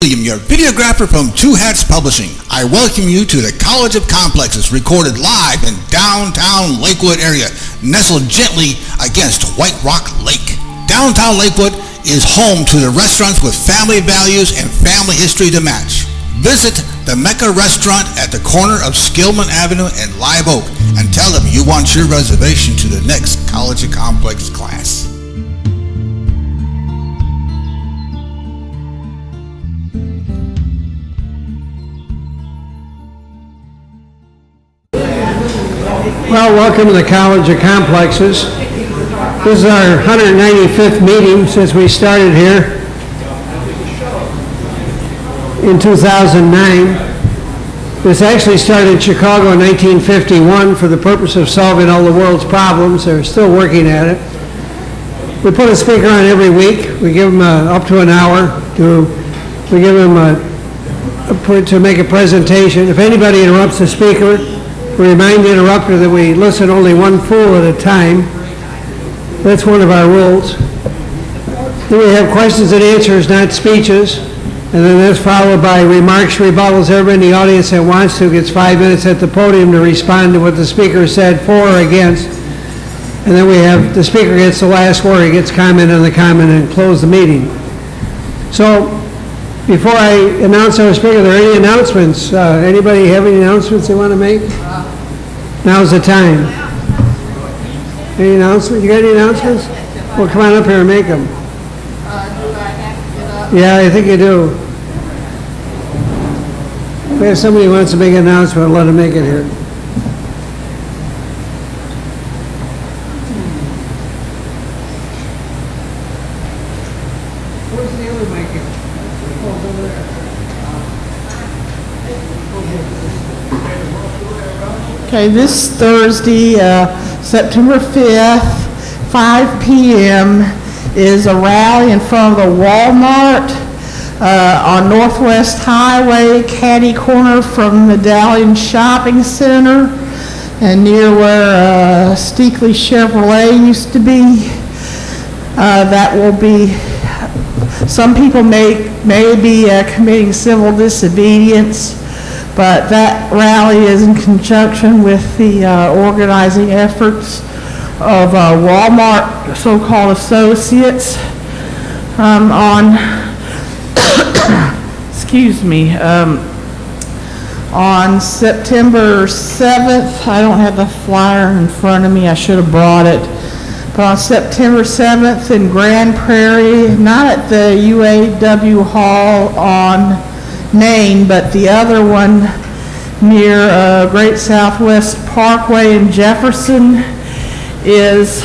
William, your videographer from Two Hats Publishing. I welcome you to the College of Complexes, recorded live in downtown Lakewood area, nestled gently against White Rock Lake. Downtown Lakewood is home to the restaurants with family values and family history to match. Visit the Mecca Restaurant at the corner of Skillman Avenue and Live Oak and tell them you want your reservation to the next College of Complex class. Well, welcome to the College of Complexes. This is our 195th meeting since we started here in 2009. This actually started in Chicago in 1951 for the purpose of solving all the world's problems. They're still working at it. We put a speaker on every week. We give them up to an hour. We give them to make a presentation. If anybody interrupts the speaker, we remind the interrupter that we listen only one fool at a time. That's one of our rules. Then we have questions and answers, not speeches. And then that's followed by remarks, rebuttals. Everybody in the audience that wants to gets 5 minutes at the podium to respond to what the speaker said for or against. And then we have the speaker gets the last word. He gets comment on the comment and close the meeting. So before I announce our speaker, are there any announcements? Anybody have any announcements they want to make? Now's the time. Any announcements? You got any announcements? Well, come on up here and make them. Do I have to get up? Yeah, I think you do. If we have somebody who wants to make an announcement, let them make it here. Where's the other mic? Oh, over there. Okay, this Thursday, September 5th, 5 p.m. is a rally in front of the Walmart on Northwest Highway, catty corner from Medallion Shopping Center and near where Steakley Chevrolet used to be. That will be, some people may be committing civil disobedience, but that rally is in conjunction with the organizing efforts of Walmart so-called associates on September 7th. I don't have the flyer in front of me. I should have brought it. But on September 7th in Grand Prairie, not at the UAW Hall on Main, but the other one near Great Southwest Parkway in Jefferson, is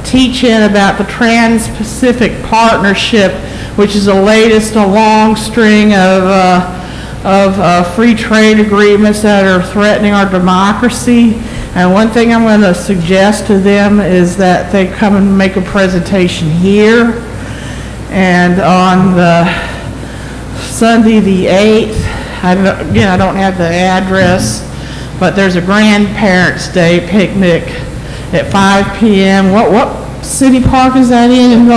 teaching about the Trans-Pacific Partnership, which is the latest in a long string of free trade agreements that are threatening our democracy. And one thing I'm going to suggest to them is that they come and make a presentation here. And on the Sunday the 8th, I don't have the address, but there's a Grandparents' Day picnic at 5 p.m. What city park is that in?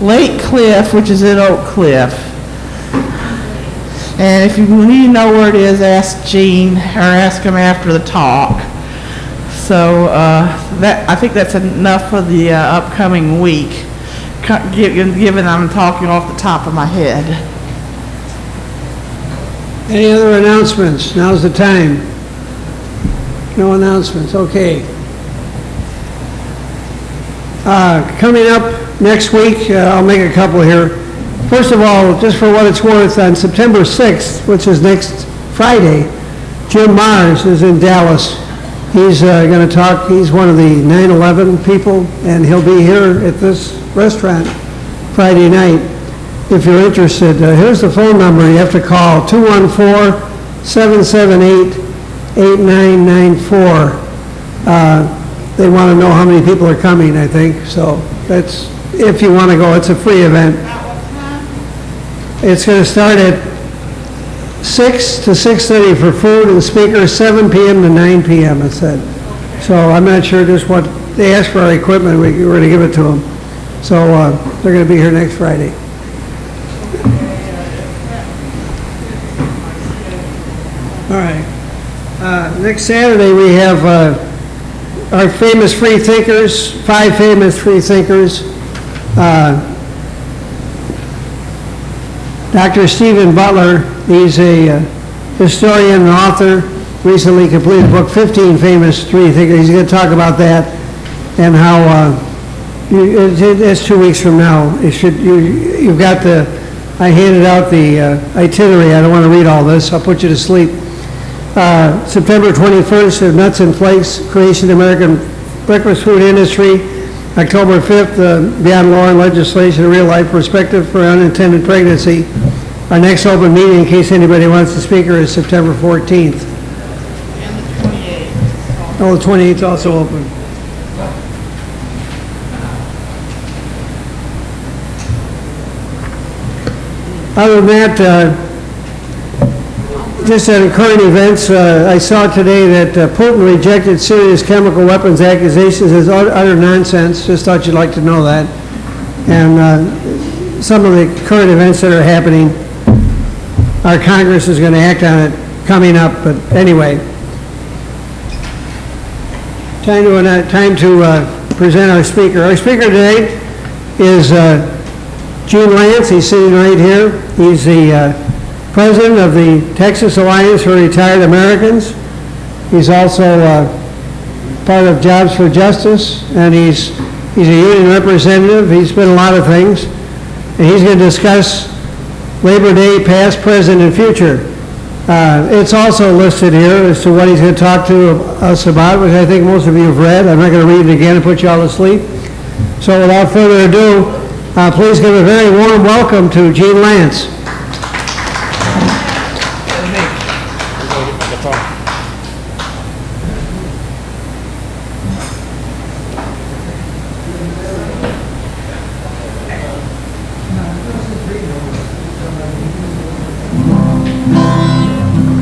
Lake Cliff, which is at Oak Cliff. And if you need to know where it is, ask Gene or ask him after the talk. So I think that's enough for the upcoming week, given I'm talking off the top of my head. Any other announcements? Now's the time. No announcements. Okay. Coming up next week, I'll make a couple here. First of all, just for what it's worth, on September 6th, which is next Friday, Jim Mars is in Dallas. He's going to talk. He's one of the 9/11 people, and he'll be here at this restaurant Friday night. If you're interested, here's the phone number. You have to call 214-778-8994. They want to know how many people are coming, I think. So that's, if you want to go, it's a free event. It's going to start at 6 to 6:30 for food and speakers, 7 p.m. to 9 p.m. it said. So I'm not sure just what, they asked for our equipment, we're going to give it to them. So they're going to be here next Friday. All right. Next Saturday, we have our famous free thinkers, 5 famous free thinkers. Dr. Stephen Butler, he's a historian and author, recently completed the book 15 Famous Free Thinkers. He's going to talk about that and how it's 2 weeks from now. You've got I handed out the itinerary. I don't want to read all this. I'll put you to sleep. September 21st, Nuts and Flakes, Creation of the American Breakfast Food Industry. October 5th, Beyond Law and Legislation, a Real-Life Perspective for Unintended Pregnancy. Our next open meeting, in case anybody wants to speak, is September 14th. And the 28th. Oh, the 28th is also open. Other than that, just on current events, I saw today that Putin rejected serious chemical weapons accusations as utter nonsense. Just thought you'd like to know that. And some of the current events that are happening, our Congress is going to act on it coming up. But anyway, time to present our speaker. Our speaker today is Gene Lantz. He's sitting right here. He's the president of the Texas Alliance for Retired Americans. He's also part of Jobs for Justice, and he's a union representative. He's been a lot of things, and he's going to discuss Labor Day, past, present, and future. It's also listed here as to what he's going to talk to us about, which I think most of you have read. I'm not going to read it again and put you all to sleep. So without further ado, please give a very warm welcome to Gene Lantz.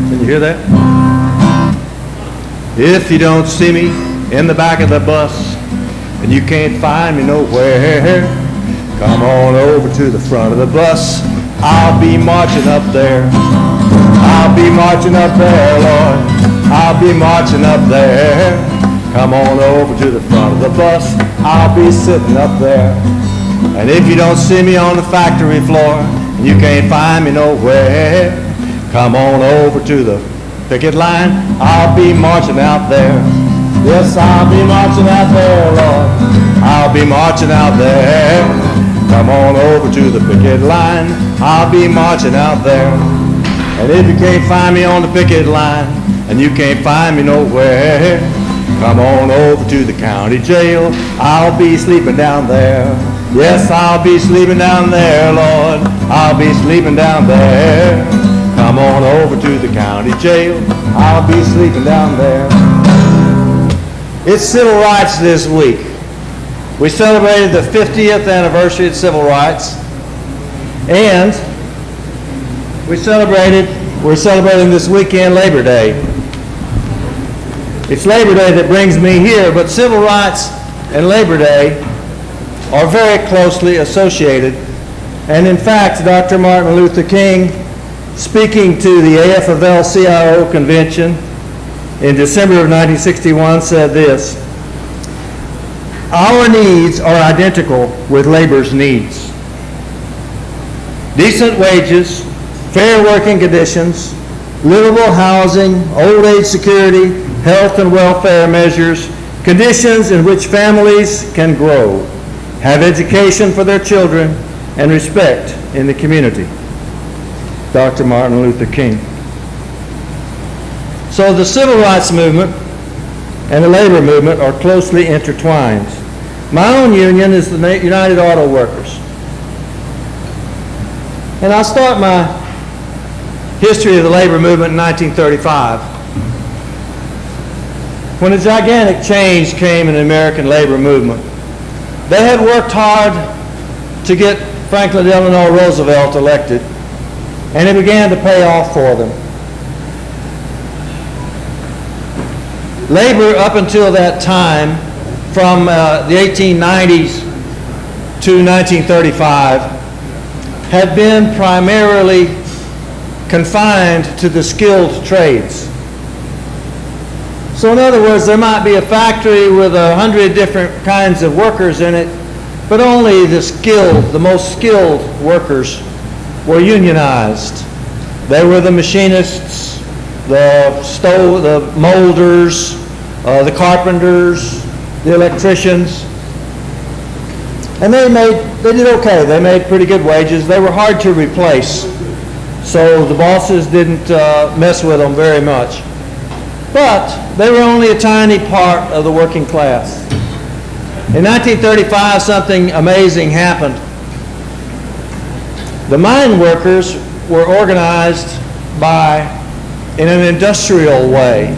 Can you hear that? If you don't see me in the back of the bus and you can't find me nowhere, come on over to the front of the bus. I'll be marching up there. I'll be marching up there, Lord. I'll be marching up there. Come on over to the front of the bus. I'll be sitting up there. And if you don't see me on the factory floor and you can't find me nowhere, come on over to the picket line. I'll be marching out there. Yes, I'll be marching out there, Lord. I'll be marching out there. Come on over to the picket line. I'll be marching out there. And if you can't find me on the picket line and you can't find me nowhere, come on over to the county jail. I'll be sleeping down there. Yes, I'll be sleeping down there, Lord. I'll be sleeping down there. Come on over to the county jail. I'll be sleeping down there. It's Civil Rights this week. We celebrated the 50th anniversary of civil rights, and we're celebrating this weekend Labor Day. It's Labor Day that brings me here, but civil rights and Labor Day are very closely associated. And in fact, Dr. Martin Luther King, speaking to the AFL-CIO convention in December of 1961, said this: "Our needs are identical with labor's needs. Decent wages, fair working conditions, livable housing, old age security, health and welfare measures, conditions in which families can grow, have education for their children, and respect in the community." Dr. Martin Luther King. So the civil rights movement and the labor movement are closely intertwined. My own union is the United Auto Workers. And I'll start my history of the labor movement in 1935, when a gigantic change came in the American labor movement. They had worked hard to get Franklin Delano Roosevelt elected, and it began to pay off for them. Labor up until that time, from the 1890s to 1935, had been primarily confined to the skilled trades. So in other words, there might be a factory with 100 different kinds of workers in it, but only the most skilled workers were unionized. They were the machinists, the molders, the carpenters, the electricians. And they did okay. They made pretty good wages. They were hard to replace, so the bosses didn't mess with them very much. But they were only a tiny part of the working class. In 1935, something amazing happened. The mine workers were organized in an industrial way.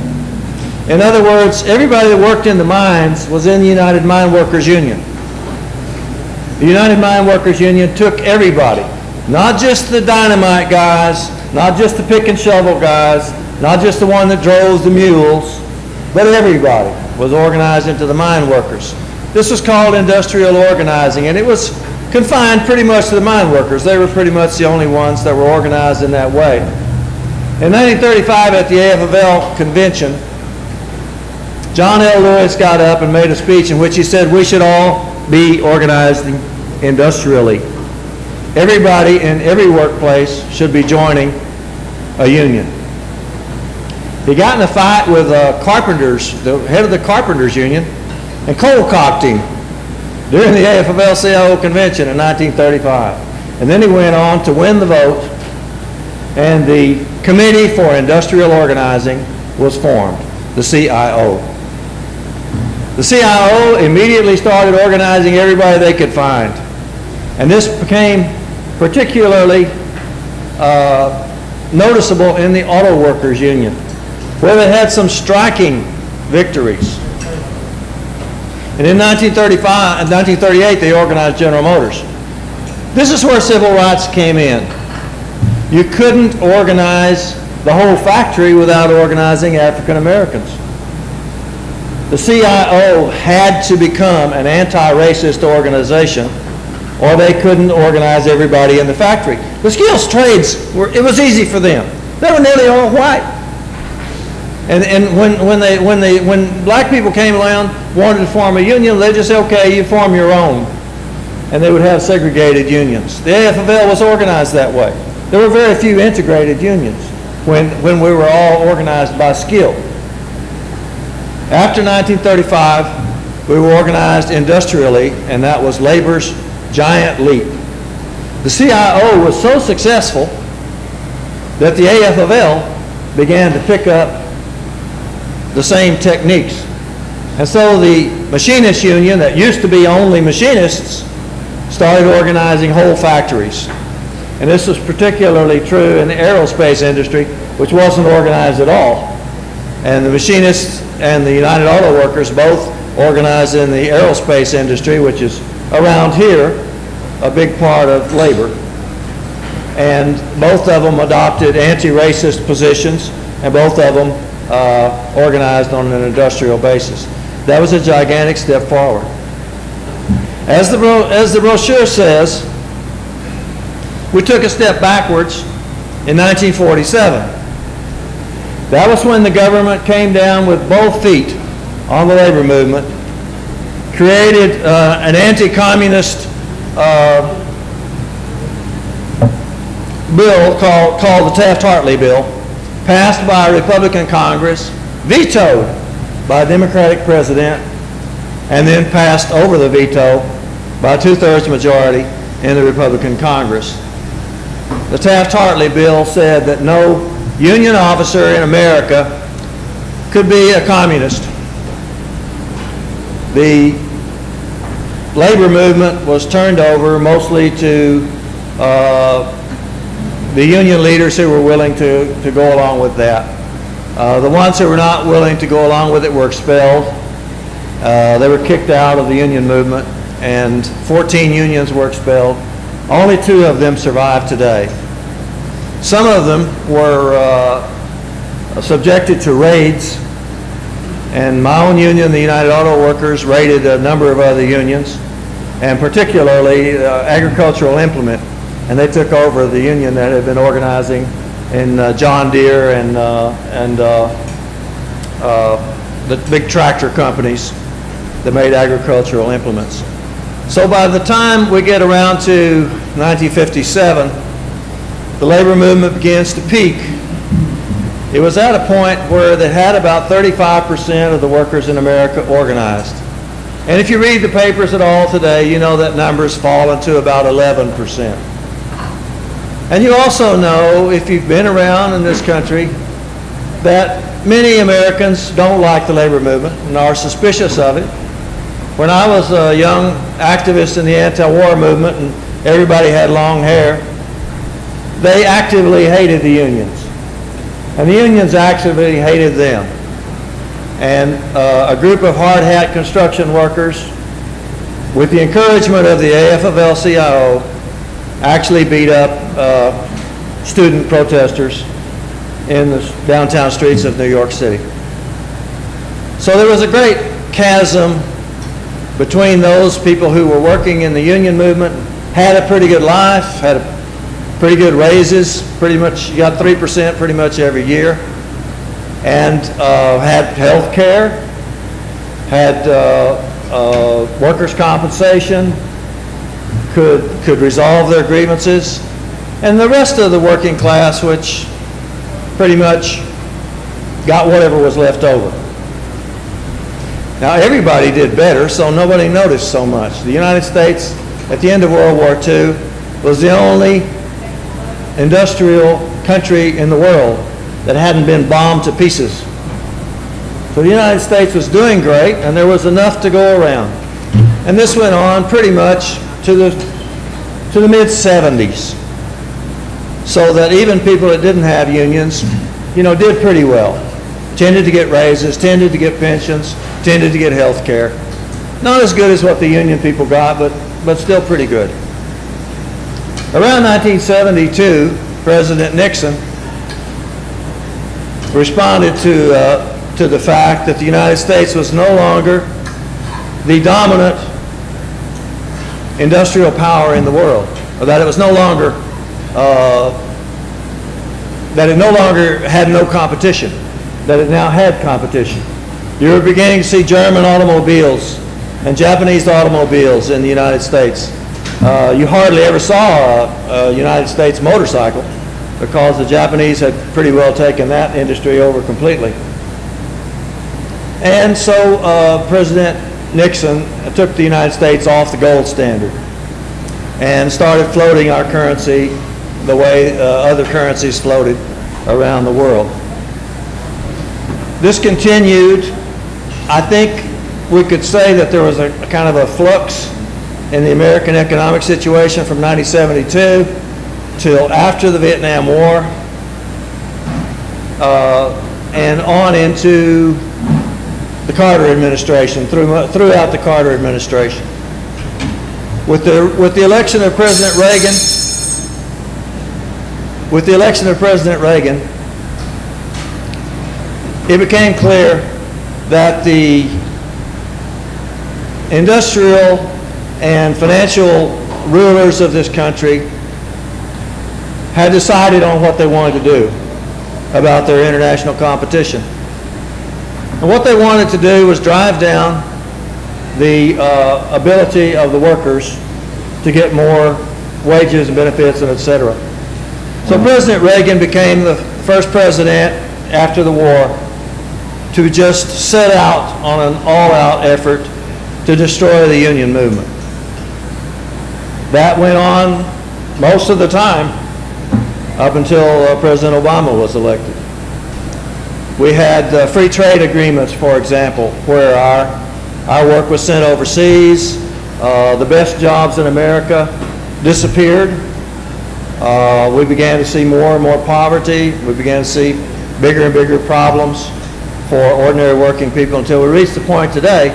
In other words, everybody that worked in the mines was in the United Mine Workers Union. The United Mine Workers Union took everybody, not just the dynamite guys, not just the pick and shovel guys, not just the one that drove the mules, but everybody was organized into the mine workers. This was called industrial organizing, and it was confined pretty much to the mine workers. They were pretty much the only ones that were organized in that way. In 1935 at the AFL convention, John L. Lewis got up and made a speech in which he said we should all be organized industrially. Everybody in every workplace should be joining a union. He got in a fight with the head of the carpenters union, and cold-cocked him during the AFL-CIO convention in 1935. And then he went on to win the vote, and the Committee for Industrial Organizing was formed, the CIO. The CIO immediately started organizing everybody they could find. And this became particularly noticeable in the Auto Workers Union, where they had some striking victories. And in 1938, they organized General Motors. This is where civil rights came in. You couldn't organize the whole factory without organizing African Americans. The CIO had to become an anti-racist organization, or they couldn't organize everybody in the factory. The skilled trades, it was easy for them. They were nearly all white. And when black people came around, wanted to form a union, they just said, okay, you form your own. And they would have segregated unions. The AFL was organized that way. There were very few integrated unions when we were all organized by skill. After 1935, we were organized industrially, and that was labor's giant leap. The CIO was so successful that the AFL began to pick up the same techniques. And so the machinist union that used to be only machinists started organizing whole factories. And this was particularly true in the aerospace industry, which wasn't organized at all. And the machinists and the United Auto Workers both organized in the aerospace industry, which is around here, a big part of labor. And both of them adopted anti-racist positions, and both of them organized on an industrial basis. That was a gigantic step forward. As the brochure says, we took a step backwards in 1947. That was when the government came down with both feet on the labor movement, created an anti-communist bill called the Taft-Hartley bill, passed by a Republican Congress, vetoed by a Democratic president, and then passed over the veto by a 2/3 majority in the Republican Congress. The Taft-Hartley bill said that no union officer in America could be a communist. The labor movement was turned over mostly to the union leaders who were willing to go along with that. The ones who were not willing to go along with it were expelled. They were kicked out of the union movement, and 14 unions were expelled. Only 2 of them survive today. Some of them were subjected to raids, and my own union, the United Auto Workers, raided a number of other unions, and particularly Agricultural Implement, and they took over the union that had been organizing John Deere and the big tractor companies that made agricultural implements. So by the time we get around to 1957, the labor movement begins to peak. It was at a point where they had about 35% of the workers in America organized. And if you read the papers at all today, you know that number's fallen to about 11%. And you also know, if you've been around in this country, that many Americans don't like the labor movement and are suspicious of it. When I was a young activist in the anti-war movement and everybody had long hair, they actively hated the unions. And the unions actively hated them. And a group of hard hat construction workers, with the encouragement of the AFL-CIO, actually beat up student protesters in the downtown streets of New York City. So there was a great chasm between those people who were working in the union movement, had a pretty good life, had pretty good raises, pretty much got 3% pretty much every year, and had health care, had workers' compensation, could resolve their grievances, and the rest of the working class, which pretty much got whatever was left over. Now everybody did better, so nobody noticed so much. The United States, at the end of World War II, was the only industrial country in the world that hadn't been bombed to pieces. So the United States was doing great, and there was enough to go around. And this went on pretty much to the mid-70s, so that even people that didn't have unions, did pretty well. Tended to get raises, tended to get pensions, tended to get health care. Not as good as what the union people got, but still pretty good. Around 1972, President Nixon responded to the fact that the United States was no longer the dominant industrial power in the world, or that it was no longer, that it no longer had no competition, that it now had competition. You were beginning to see German automobiles and Japanese automobiles in the United States. You hardly ever saw a United States motorcycle because the Japanese had pretty well taken that industry over completely. And so President Nixon took the United States off the gold standard and started floating our currency the way other currencies floated around the world. This continued. I think we could say that there was a kind of a flux in the American economic situation from 1972 till after the Vietnam War and on into the Carter administration, throughout the Carter administration. With the election of President Reagan, it became clear that the industrial and financial rulers of this country had decided on what they wanted to do about their international competition. And what they wanted to do was drive down the ability of the workers to get more wages and benefits and et cetera. So President Reagan became the first president after the war to just set out on an all-out effort to destroy the union movement. That went on most of the time up until President Obama was elected. We had free trade agreements, for example, where our work was sent overseas. The best jobs in America disappeared. We began to see more and more poverty. We began to see bigger and bigger problems for ordinary working people until we reached the point today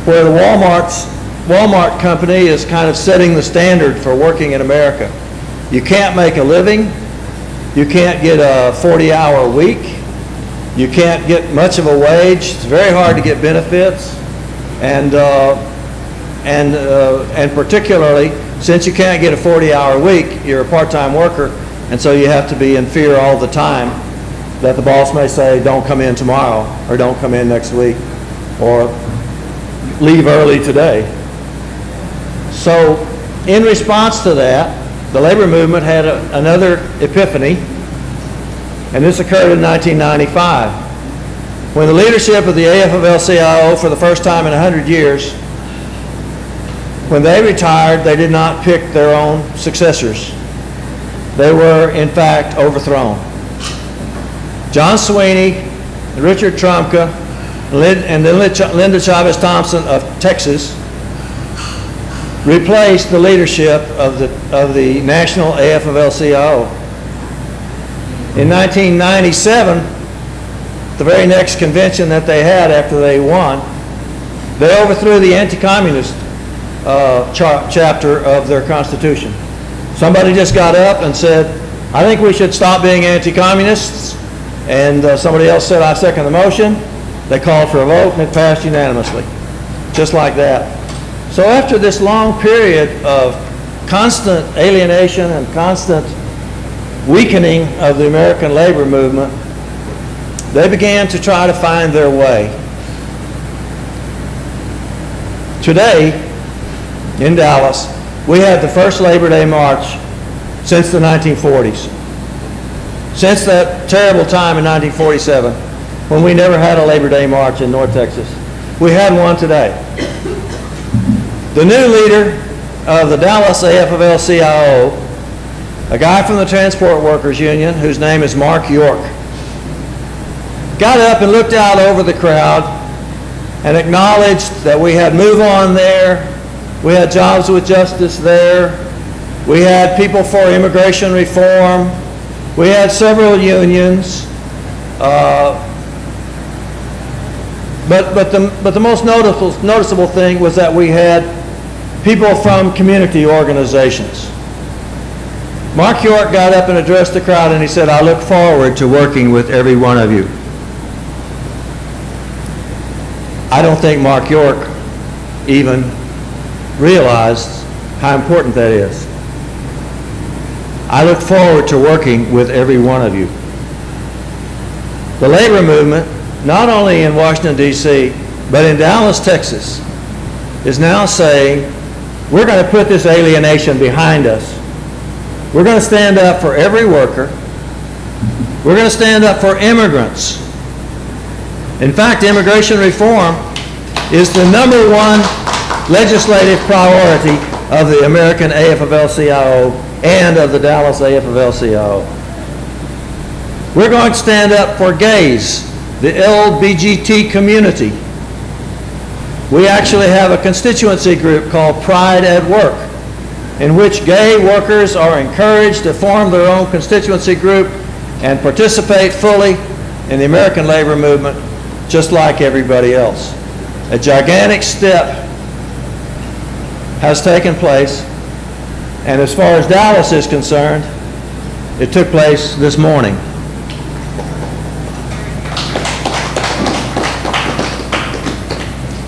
where the Walmart company is kind of setting the standard for working in America. You can't make a living. You can't get a 40-hour week. You can't get much of a wage. It's very hard to get benefits. And particularly, since you can't get a 40-hour week, you're a part-time worker, And so you have to be in fear all the time that the boss may say, don't come in tomorrow, or don't come in next week, or leave early today. So in response to that, the labor movement had another epiphany, and this occurred in 1995, when the leadership of the AFL-CIO, for the first time in 100 years, when they retired, they did not pick their own successors. They were, in fact, overthrown. John Sweeney, Richard Trumka, and then Linda Chavez Thompson of Texas replaced the leadership of the national AFL-CIO. In 1997, the very next convention that they had after they won, they overthrew the anti-communist chapter of their constitution. Somebody just got up and said, I think we should stop being anti-communists, and somebody else said, I second the motion. They called for a vote, and it passed unanimously, just like that. So after this long period of constant alienation and constant weakening of the American labor movement, they began to try to find their way. Today, in Dallas, we had the first Labor Day march since the 1940s. Since that terrible time in 1947, when we never had a Labor Day march in North Texas. We had one today. The new leader of the Dallas AFL-CIO, a guy from the Transport Workers Union, whose name is Mark York, got up and looked out over the crowd and acknowledged that we had Move On there, we had Jobs with Justice there, we had People for Immigration Reform, we had several unions, but the most noticeable thing was that we had people from community organizations. Mark York got up and addressed the crowd, and he said, I look forward to working with every one of you. I don't think Mark York even realized how important that is. I look forward to working with every one of you. The labor movement, not only in Washington, D.C., but in Dallas, Texas, is now saying, we're going to put this alienation behind us. We're going to stand up for every worker. We're going to stand up for immigrants. In fact, immigration reform is the #1 legislative priority of the American AFL-CIO and of the Dallas AFL-CIO. We're going to stand up for gays, the LGBT community. We actually have a constituency group called Pride at Work, in which gay workers are encouraged to form their own constituency group and participate fully in the American labor movement, just like everybody else. A gigantic step has taken place, and as far as Dallas is concerned, it took place this morning.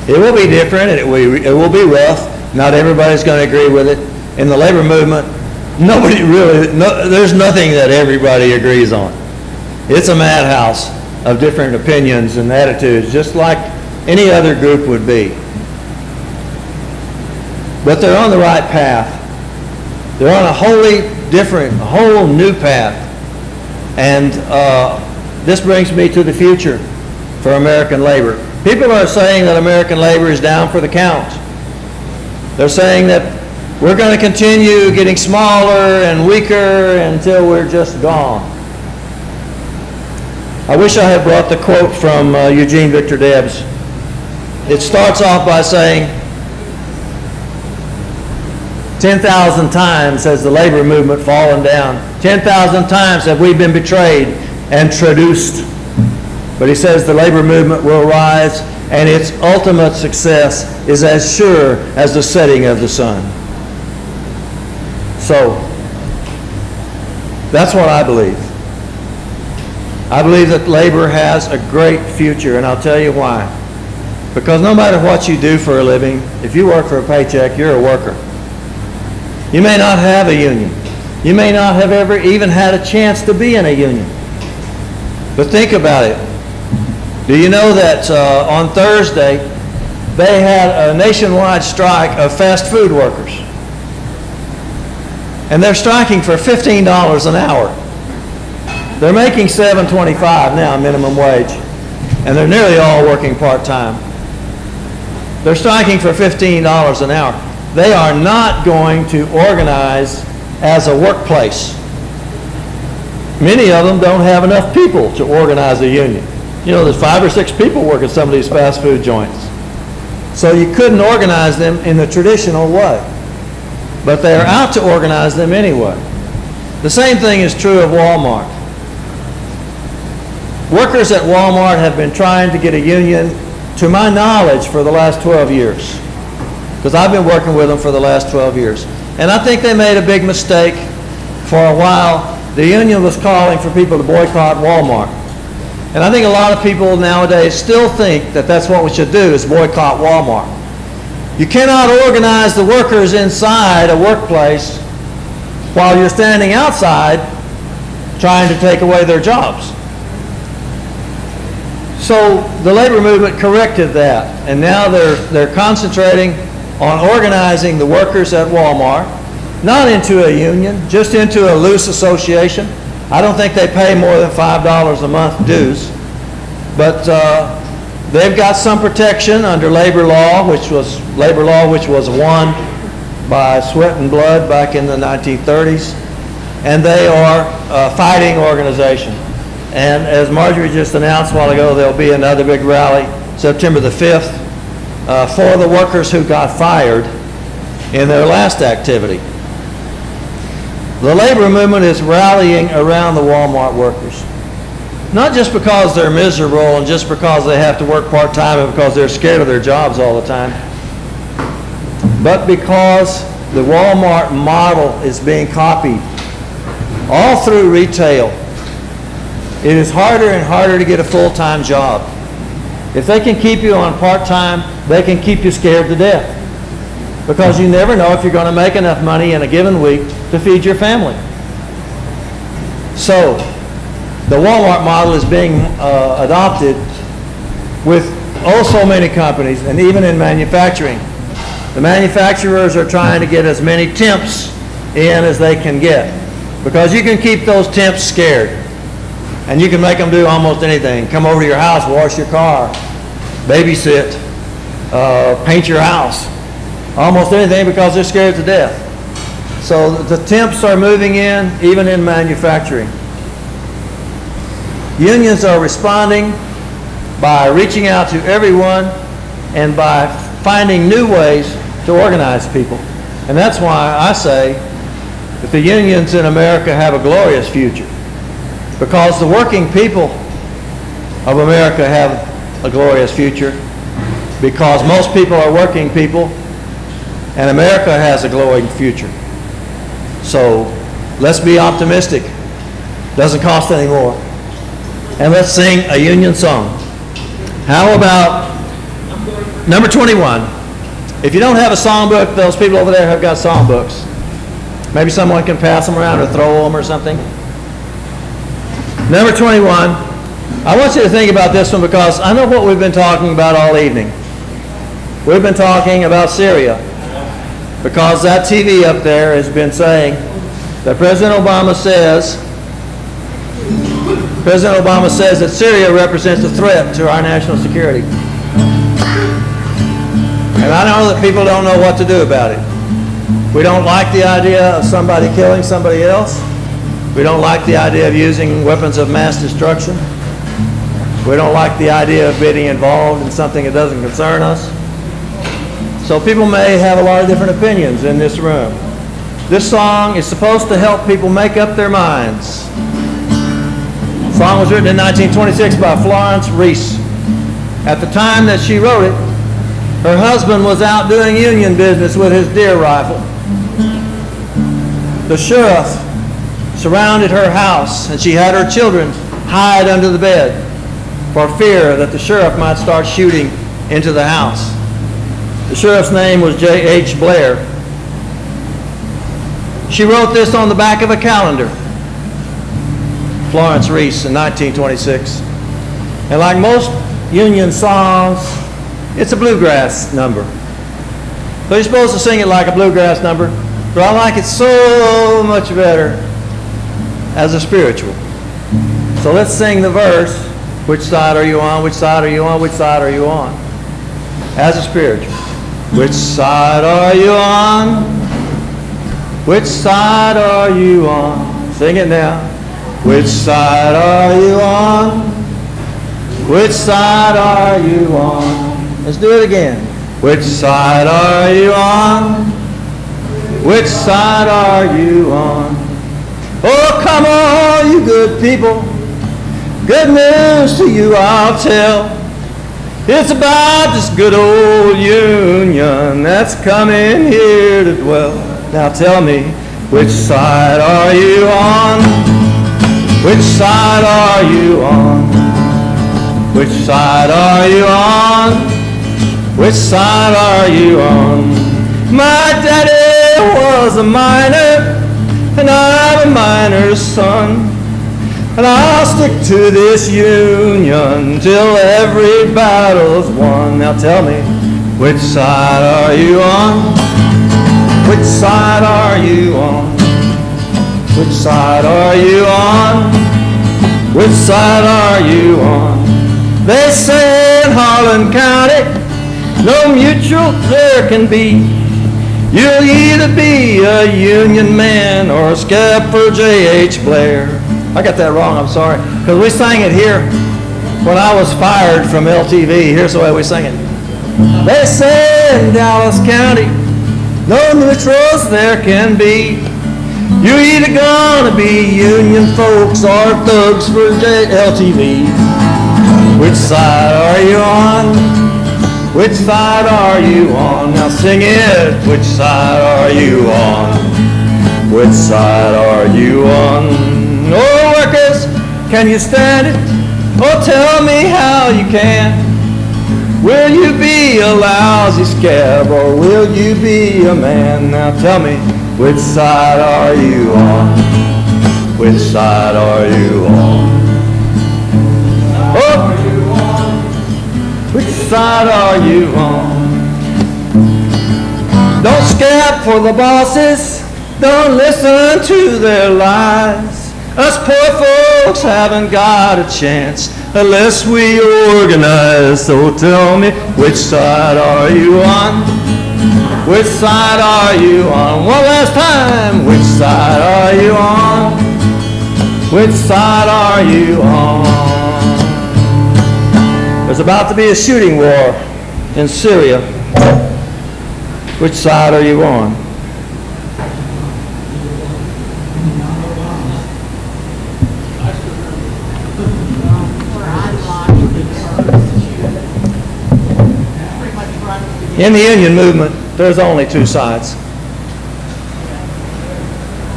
It will be different, and it will be rough. Not everybody's going to agree with it. In the labor movement, there's nothing that everybody agrees on. It's a madhouse of different opinions and attitudes, just like any other group would be. But they're on the right path. They're on a wholly different, a whole new path. And this brings me to the future for American labor. People are saying that American labor is down for the count. They're saying that we're going to continue getting smaller and weaker until we're just gone. I wish I had brought the quote from Eugene Victor Debs. It starts off by saying, 10,000 times has the labor movement fallen down. 10,000 times have we been betrayed and traduced. But he says the labor movement will rise, and its ultimate success is as sure as the setting of the sun. So, that's what I believe. I believe that labor has a great future, and I'll tell you why. Because no matter what you do for a living, if you work for a paycheck, you're a worker. You may not have a union. You may not have ever even had a chance to be in a union. But think about it. Do you know that on Thursday, they had a nationwide strike of fast food workers? And they're striking for $15 an hour. They're making $7.25 now, minimum wage, and they're nearly all working part-time. They're striking for $15 an hour. They are not going to organize as a workplace. Many of them don't have enough people to organize a union. You know, there's 5 or 6 people work at some of these fast food joints. So you couldn't organize them in the traditional way. But they're out to organize them anyway. The same thing is true of Walmart. Workers at Walmart have been trying to get a union, to my knowledge, for the last 12 years. Because I've been working with them for the last 12 years. And I think they made a big mistake. For a while, the union was calling for people to boycott Walmart. And I think a lot of people nowadays still think that that's what we should do, is boycott Walmart. You cannot organize the workers inside a workplace while you're standing outside trying to take away their jobs. So the labor movement corrected that, and now they're concentrating on organizing the workers at Walmart, not into a union, just into a loose association. I don't think they pay more than $5 a month dues, but they've got some protection under labor law, which was won by sweat and blood back in the 1930s, and they are a fighting organization. And as Marjorie just announced a while ago, there'll be another big rally September the 5th for the workers who got fired in their last activity. The labor movement is rallying around the Walmart workers. Not just because they're miserable and just because they have to work part-time and because they're scared of their jobs all the time, but because the Walmart model is being copied all through retail. It is harder and harder to get a full-time job. If they can keep you on part-time, they can keep you scared to death, because you never know if you're going to make enough money in a given week to feed your family. So the Walmart model is being adopted with oh so many companies, and even in manufacturing. The manufacturers are trying to get as many temps in as they can get, because you can keep those temps scared. And you can make them do almost anything. Come over to your house, wash your car, babysit, paint your house. Almost anything, because they're scared to death. So the temps are moving in, even in manufacturing. Unions are responding by reaching out to everyone and by finding new ways to organize people. And that's why I say that the unions in America have a glorious future. Because the working people of America have a glorious future, because most people are working people, and America has a glowing future. So let's be optimistic. Doesn't cost any more. And let's sing a union song. How about number 21? If you don't have a songbook, those people over there have got songbooks. Maybe someone can pass them around or throw them or something. Number 21, I want you to think about this one, because I know what we've been talking about all evening. We've been talking about Syria, because that TV up there has been saying that President Obama says that Syria represents a threat to our national security. And I know that people don't know what to do about it. We don't like the idea of somebody killing somebody else. We don't like the idea of using weapons of mass destruction. We don't like the idea of being involved in something that doesn't concern us. So people may have a lot of different opinions in this room. This song is supposed to help people make up their minds. The song was written in 1926 by Florence Reese. At the time that she wrote it, her husband was out doing union business with his deer rifle. The sheriff surrounded her house, and she had her children hide under the bed for fear that the sheriff might start shooting into the house. The sheriff's name was J.H. Blair. She wrote this on the back of a calendar, Florence Reese, in 1926. And like most Union songs, it's a bluegrass number. So you're supposed to sing it like a bluegrass number, but I like it so much better as a spiritual. So let's sing the verse, which side are you on, which side are you on, which side are you on, as a spiritual. Which side are you on? Which side are you on? Sing it now. Which side are you on? Which side are you on? Let's do it again. Which side are you on? Which side are you on? Oh, come on, you good people. Good news to you I'll tell. It's about this good old Union that's coming here to dwell. Now tell me, which side are you on? Which side are you on? Which side are you on? Which side are you on? My daddy was a miner, and I'm a miner's son. And I'll stick to this Union till every battle's won. Now tell me, which side are you on? Which side are you on? Which side are you on? Which side are you on? They say in Harlan County, no mutual there can be. You'll either be a Union man or a scab for J.H. Blair. I got that wrong, I'm sorry. Because we sang it here when I was fired from LTV. Here's the way we sang it. They say in Dallas County, no neutrals there can be. You're either gonna be Union folks or thugs for LTV. Which side are you on? Which side are you on? Now sing it. Which side are you on? Which side are you on? Oh, workers, can you stand it? Oh, tell me how you can. Will you be a lousy scab or will you be a man? Now tell me, which side are you on? Which side are you on? Oh, which side are you on? Don't scab for the bosses. Don't listen to their lies. Us poor folks haven't got a chance unless we organize. So tell me, which side are you on? Which side are you on? One last time. Which side are you on? Which side are you on? There's about to be a shooting war in Syria. Which side are you on? In the Union movement, there's only two sides.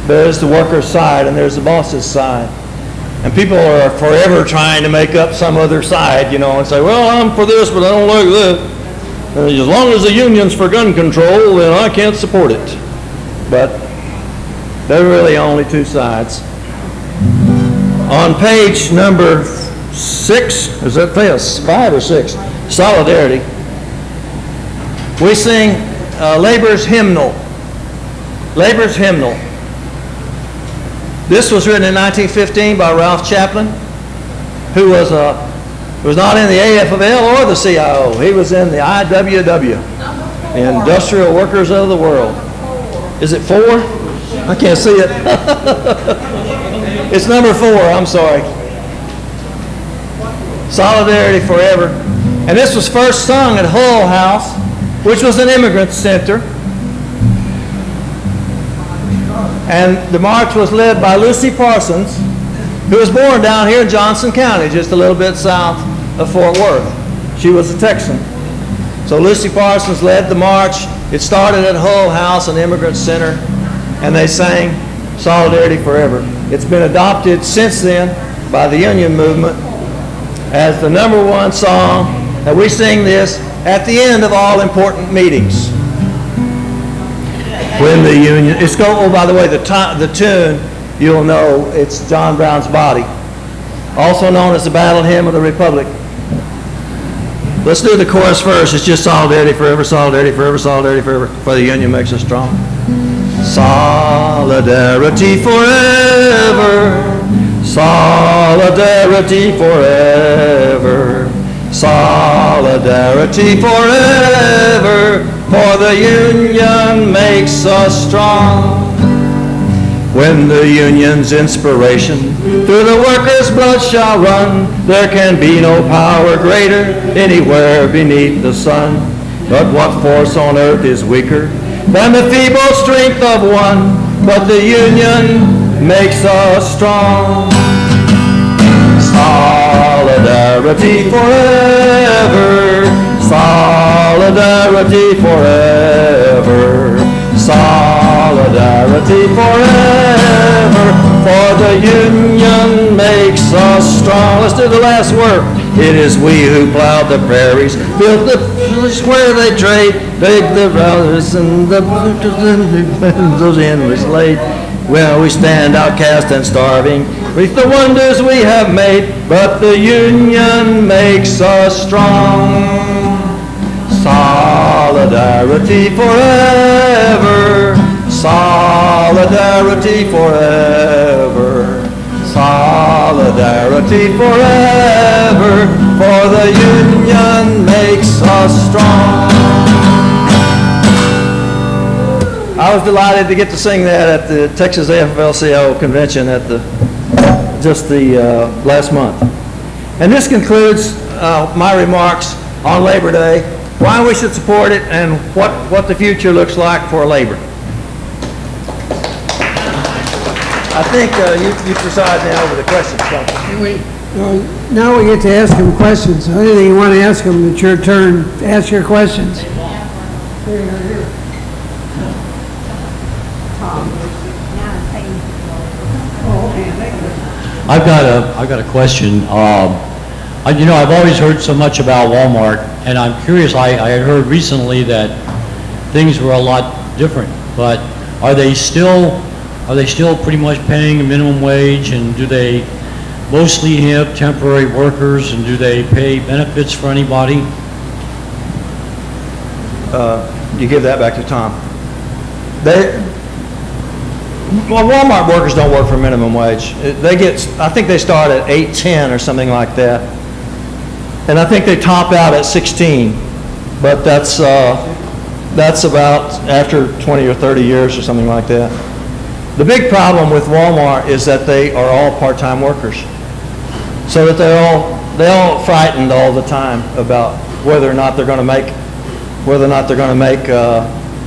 There's the workers' side and there's the bosses' side. And people are forever trying to make up some other side, you know, and say, well, I'm for this, but I don't like that. And as long as the union's for gun control, then I can't support it. But there are really only two sides. On page number 6, is that this? 5 or 6? Solidarity. We sing Labor's Hymnal. Labor's Hymnal. This was written in 1915 by Ralph Chaplin, who was not in the AFL or the CIO. He was in the IWW, Industrial Workers of the World. Is it 4? I can't see it. It's number 4, I'm sorry. Solidarity Forever. And this was first sung at Hull House, which was an immigrant center. And the march was led by Lucy Parsons, who was born down here in Johnson County, just a little bit south of Fort Worth. She was a Texan. So Lucy Parsons led the march. It started at Hull House, an immigrant center, and they sang Solidarity Forever. It's been adopted since then by the Union movement as the #1 song, and we sing this at the end of all important meetings. When the Union, it's go, oh, by the way, the tune, you'll know it's John Brown's Body, also known as the Battle Hymn of the Republic. Let's do the chorus first. It's just solidarity forever, solidarity forever, solidarity forever, for the Union makes us strong. Solidarity forever, solidarity forever, solidarity forever, for the Union makes us strong. When the Union's inspiration through the workers' blood shall run, there can be no power greater anywhere beneath the sun. But what force on earth is weaker than the feeble strength of one? But the Union makes us strong. Solidarity forever, solidarity forever, solidarity forever, for the Union makes us strong. Let's do the last word. It is we who plowed the prairies, built the village where they trade, dig the routers and the those in was laid. Well, we stand outcast and starving, with the wonders we have made, but the Union makes us strong. Solidarity forever, solidarity forever, solidarity forever, for the Union makes us strong. I was delighted to get to sing that at the Texas AFL-CIO convention at last month. And this concludes my remarks on Labor Day, why we should support it, and what the future looks like for labor. I think you preside now over the questions. Now we get to ask them questions. Anything you want to ask them, it's your turn to ask your questions. I've got a question. I've always heard so much about Walmart, and I'm curious. I heard recently that things were a lot different, but are they still pretty much paying a minimum wage, and do they mostly have temporary workers, and do they pay benefits for anybody? You give that back to Tom. Walmart workers don't work for minimum wage. I think they start at $8.10 or something like that, and I think they top out at $16. But that's about after 20 or 30 years or something like that. The big problem with Walmart is that they are all part-time workers, so that they're all frightened all the time about whether or not they're going to make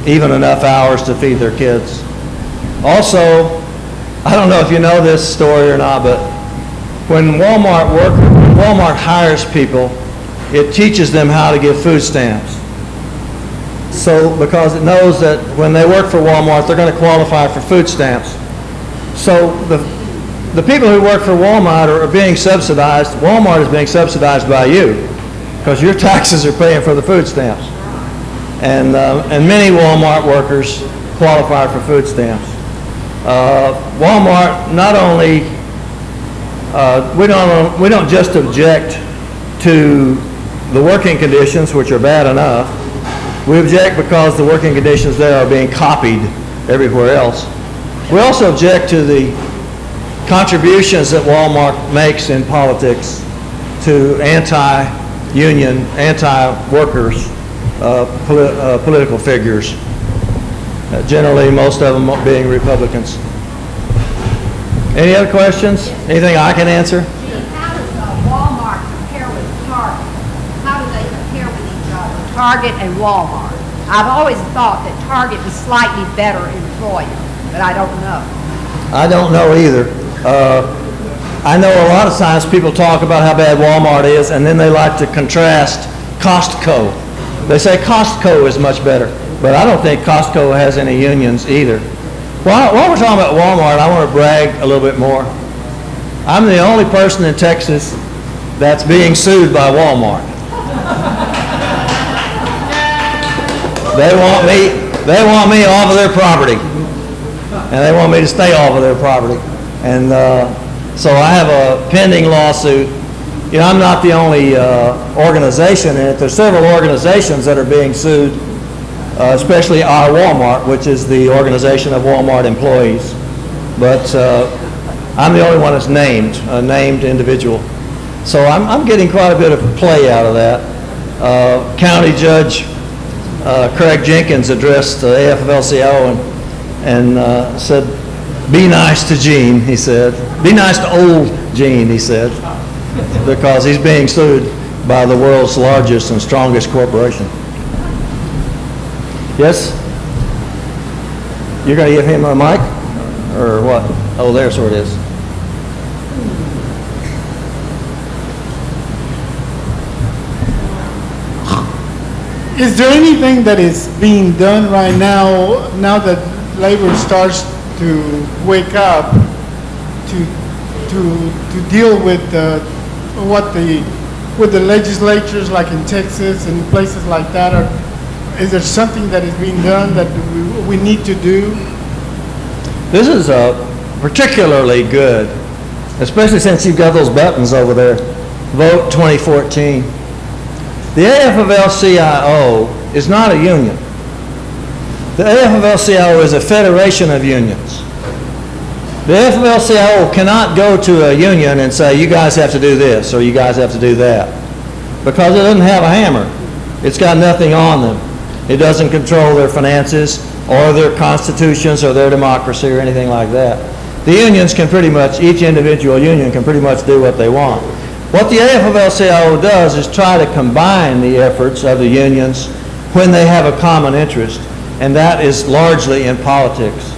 even enough hours to feed their kids. Also, I don't know if you know this story or not, but when Walmart hires people, it teaches them how to give food stamps. So, because it knows that when they work for Walmart, they're going to qualify for food stamps. So the people who work for Walmart are being subsidized. Walmart is being subsidized by you, because your taxes are paying for the food stamps. And many Walmart workers qualify for food stamps. Walmart not only, we don't just object to the working conditions, which are bad enough. We object because the working conditions there are being copied everywhere else. We also object to the contributions that Walmart makes in politics to anti-union, anti-workers political figures. Generally, most of them being Republicans. Any other questions? Anything I can answer? How does Walmart compare with Target? How do they compare with each other, Target and Walmart? I've always thought that Target is slightly better employer, but I don't know. I don't know either. I know a lot of times people talk about how bad Walmart is, and then they like to contrast Costco. They say Costco is much better. But I don't think Costco has any unions either. While we're talking about Walmart, I want to brag a little bit more. I'm the only person in Texas that's being sued by Walmart. They They want me off of their property, and they want me to stay off of their property. And so I have a pending lawsuit. You know, I'm not the only organization in it. There's several organizations that are being sued, especially our Walmart, which is the organization of Walmart employees. But I'm the only one that's named, a named individual. So I'm getting quite a bit of play out of that. County Judge Craig Jenkins addressed the AFL-CIO and said, "Be nice to Gene," he said. "Be nice to old Gene," he said, because he's being sued by the world's largest and strongest corporation. Yes? You're going to give him a mic? Or what? Oh, there's where it is. Is there anything that is being done right now that labor starts to wake up to deal with with the legislatures, like in Texas and places like that? Or is there something that is being done that we need to do? This is particularly good, especially since you've got those buttons over there. Vote 2014. The AFL-CIO is not a union. The AFL-CIO is a federation of unions. The AFL-CIO cannot go to a union and say, you guys have to do this or you guys have to do that, because it doesn't have a hammer. It's got nothing on them. It doesn't control their finances or their constitutions or their democracy or anything like that. The unions can pretty much, each individual union can pretty much do what they want. What the AFL-CIO does is try to combine the efforts of the unions when they have a common interest, and that is largely in politics.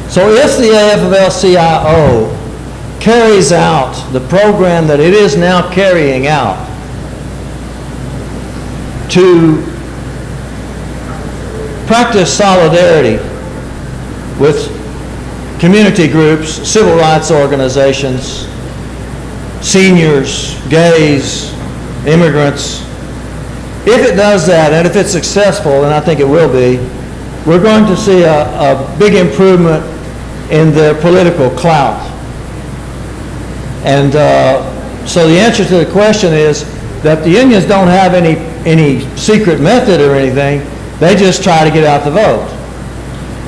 So if the AFL-CIO carries out the program that it is now carrying out to practice solidarity with community groups, civil rights organizations, seniors, gays, immigrants, if it does that, and if it's successful, and I think it will be, we're going to see a big improvement in their political clout. And so the answer to the question is that the unions don't have any secret method or anything. They just try to get out the vote.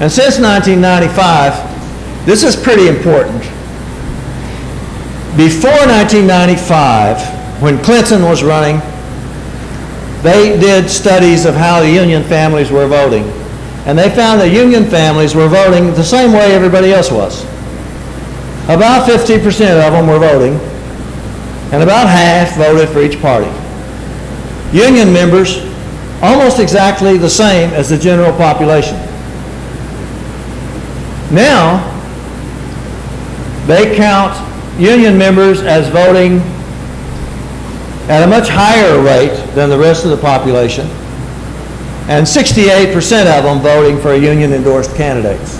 And since 1995, this is pretty important. Before 1995, when Clinton was running, they did studies of how the union families were voting. And they found that union families were voting the same way everybody else was. About 50% of them were voting, and about half voted for each party. Union members, almost exactly the same as the general population. Now, they count union members as voting at a much higher rate than the rest of the population, and 68% of them voting for union-endorsed candidates.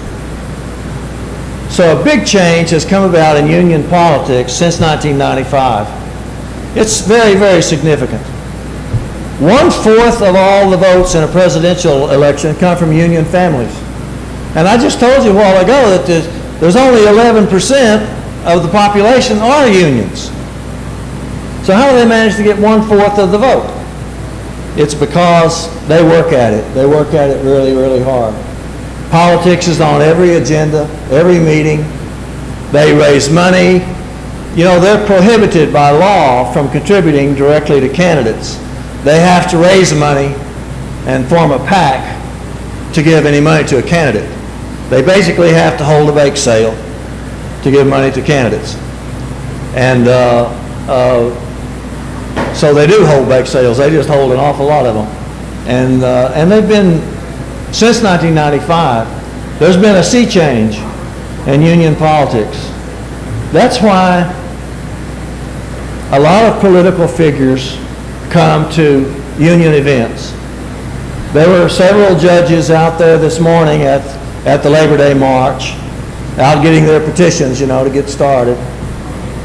So a big change has come about in union politics since 1995. It's very, very significant. 1/4 of all the votes in a presidential election come from union families. And I just told you a while ago that there's only 11% of the population are unions. So how do they manage to get 1/4 of the vote? It's because they work at it. They work at it really, really hard. Politics is on every agenda, every meeting. They raise money. You know, they're prohibited by law from contributing directly to candidates. They have to raise money and form a PAC to give any money to a candidate. They basically have to hold a bake sale to give money to candidates. And so they do hold bake sales. They just hold an awful lot of them. And they've been, since 1995, there's been a sea change in union politics. That's why a lot of political figures come to union events. There were several judges out there this morning at the Labor Day March, out getting their petitions, you know, to get started.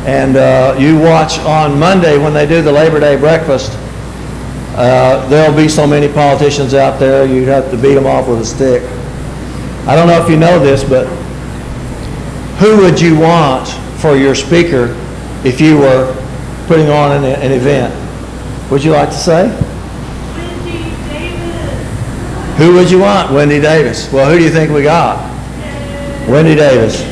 And you watch on Monday when they do the Labor Day breakfast, There'll be so many politicians out there, you'd have to beat them off with a stick. I don't know if you know this, but who would you want for your speaker if you were putting on an event? Would you like to say? Wendy Davis. Who would you want? Wendy Davis. Well, who do you think we got? Wendy Davis.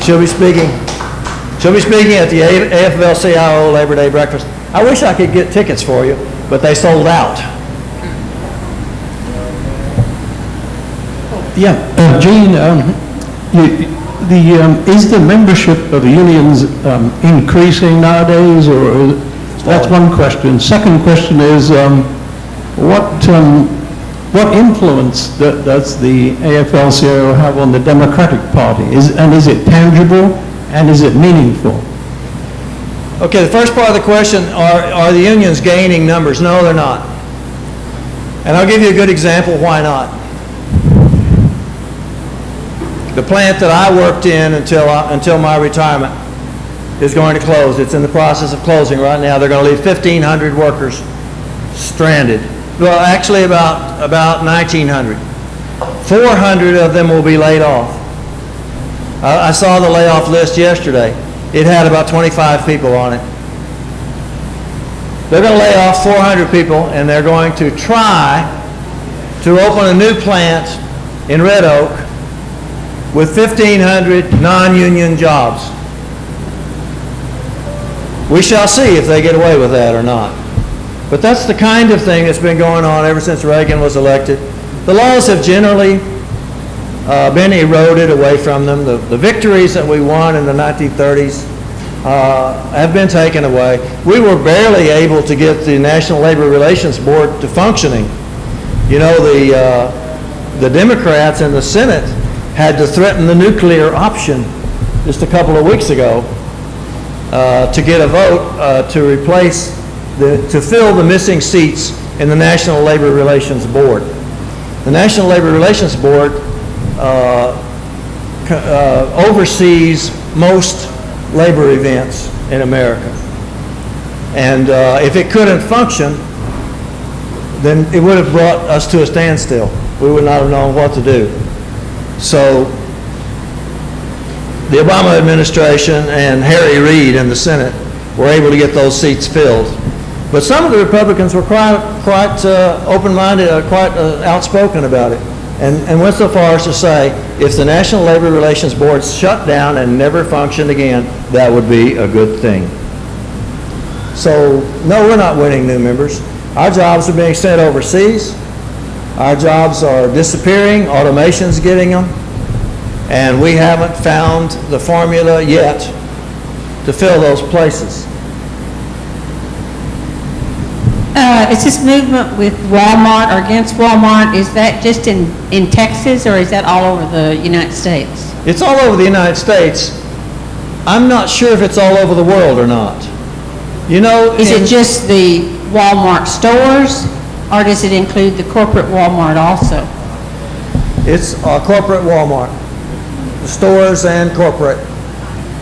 She'll be speaking at the AFL-CIO Labor Day breakfast. I wish I could get tickets for you, but they sold out. Yeah, Gene, is the membership of the unions increasing nowadays, or that's one question. Second question is, what influence does the AFL-CIO have on the Democratic Party? And is it tangible, and is it meaningful? Okay, the first part of the question, are the unions gaining numbers? No, they're not. And I'll give you a good example why not. The plant that I worked in until my retirement is going to close. It's in the process of closing right now. They're going to leave 1,500 workers stranded. Well, actually about 1,900. 400 of them will be laid off. I saw the layoff list yesterday. It had about 25 people on it. They're going to lay off 400 people, and they're going to try to open a new plant in Red Oak with 1,500 non-union jobs. We shall see if they get away with that or not. But that's the kind of thing that's been going on ever since Reagan was elected. The laws have generally been eroded away from them. The victories that we won in the 1930s have been taken away. We were barely able to get the National Labor Relations Board to functioning. You know, the Democrats in the Senate had to threaten the nuclear option just a couple of weeks ago to get a vote to replace, to fill the missing seats in the National Labor Relations Board. The National Labor Relations Board oversees most labor events in America. And if it couldn't function, then it would have brought us to a standstill. We would not have known what to do. So the Obama administration and Harry Reid in the Senate were able to get those seats filled. But some of the Republicans were quite open-minded, quite outspoken about it, and went so far as to say, if the National Labor Relations Board shut down and never functioned again, that would be a good thing. So, no, we're not winning new members. Our jobs are being sent overseas. Our jobs are disappearing. Automation's getting them. And we haven't found the formula yet to fill those places. Is this movement with Walmart or against Walmart, is that just in Texas, or is that all over the United States? It's all over the United States. I'm not sure if it's all over the world or not. You know, is it just the Walmart stores, or does it include the corporate Walmart also? It's corporate Walmart, the stores and corporate,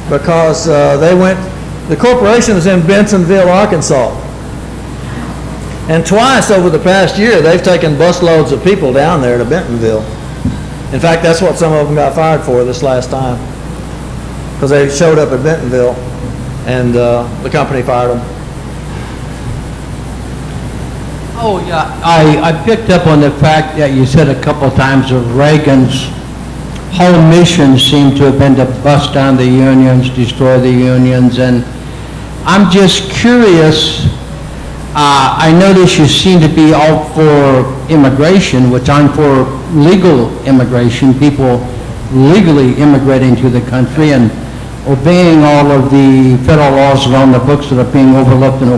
because the corporation is in Bentonville, Arkansas. And twice over the past year, they've taken busloads of people down there to Bentonville. In fact, that's what some of them got fired for this last time, because they showed up at Bentonville, and the company fired them. Oh, yeah. I picked up on the fact that you said a couple of times of Reagan's whole mission seemed to have been to bust down the unions, destroy the unions, and I'm just curious. I notice you seem to be all for immigration, which I'm for legal immigration, people legally immigrating to the country and obeying all of the federal laws around the books that are being overlooked and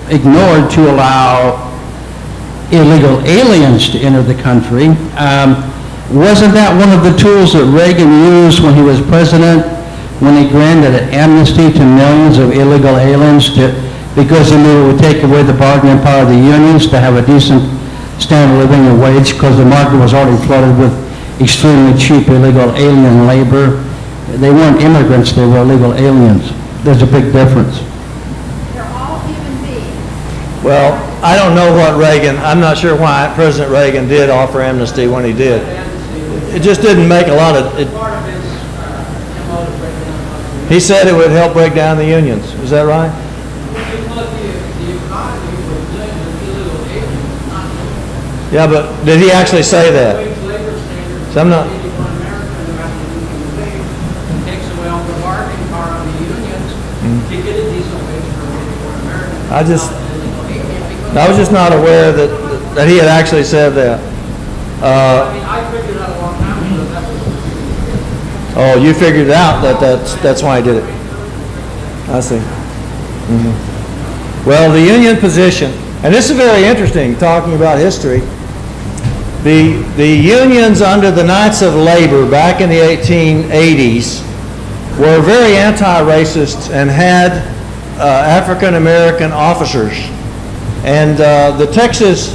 ignored to allow illegal aliens to enter the country. Wasn't that one of the tools that Reagan used when he was president, when he granted an amnesty to millions of illegal aliens because he knew it would take away the bargaining power of the unions to have a decent standard of living and wage, because the market was already flooded with extremely cheap illegal alien labor. They weren't immigrants, they were illegal aliens. There's a big difference. They're all human beings. Well, I don't know what Reagan, I'm not sure why President Reagan did offer amnesty when he did. It just didn't make a lot of, he said it would help break down the unions. Is that right? Yeah, but did he actually say that? So I'm not. I was just not aware that he had actually said that. I figured out a long time ago that was. Oh, you figured out that's why he did it. I see. Well, the union position, and this is very interesting, talking about history. The unions under the Knights of Labor back in the 1880s were very anti-racist and had African American officers. And the Texas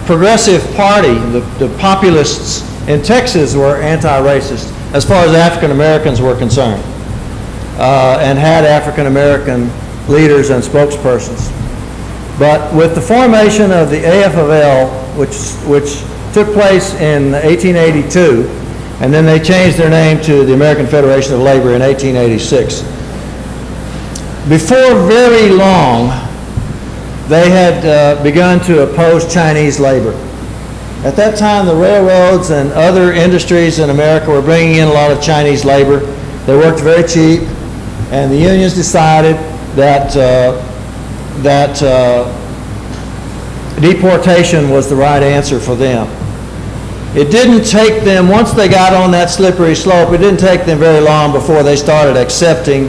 Progressive Party, the populists in Texas, were anti-racist as far as African Americans were concerned, and had African American leaders and spokespersons. But with the formation of the AFL, which took place in 1882, and then they changed their name to the American Federation of Labor in 1886. Before very long, they had begun to oppose Chinese labor. At that time, the railroads and other industries in America were bringing in a lot of Chinese labor. They worked very cheap, and the unions decided that deportation was the right answer for them. It didn't take them, once they got on that slippery slope, it didn't take them very long before they started accepting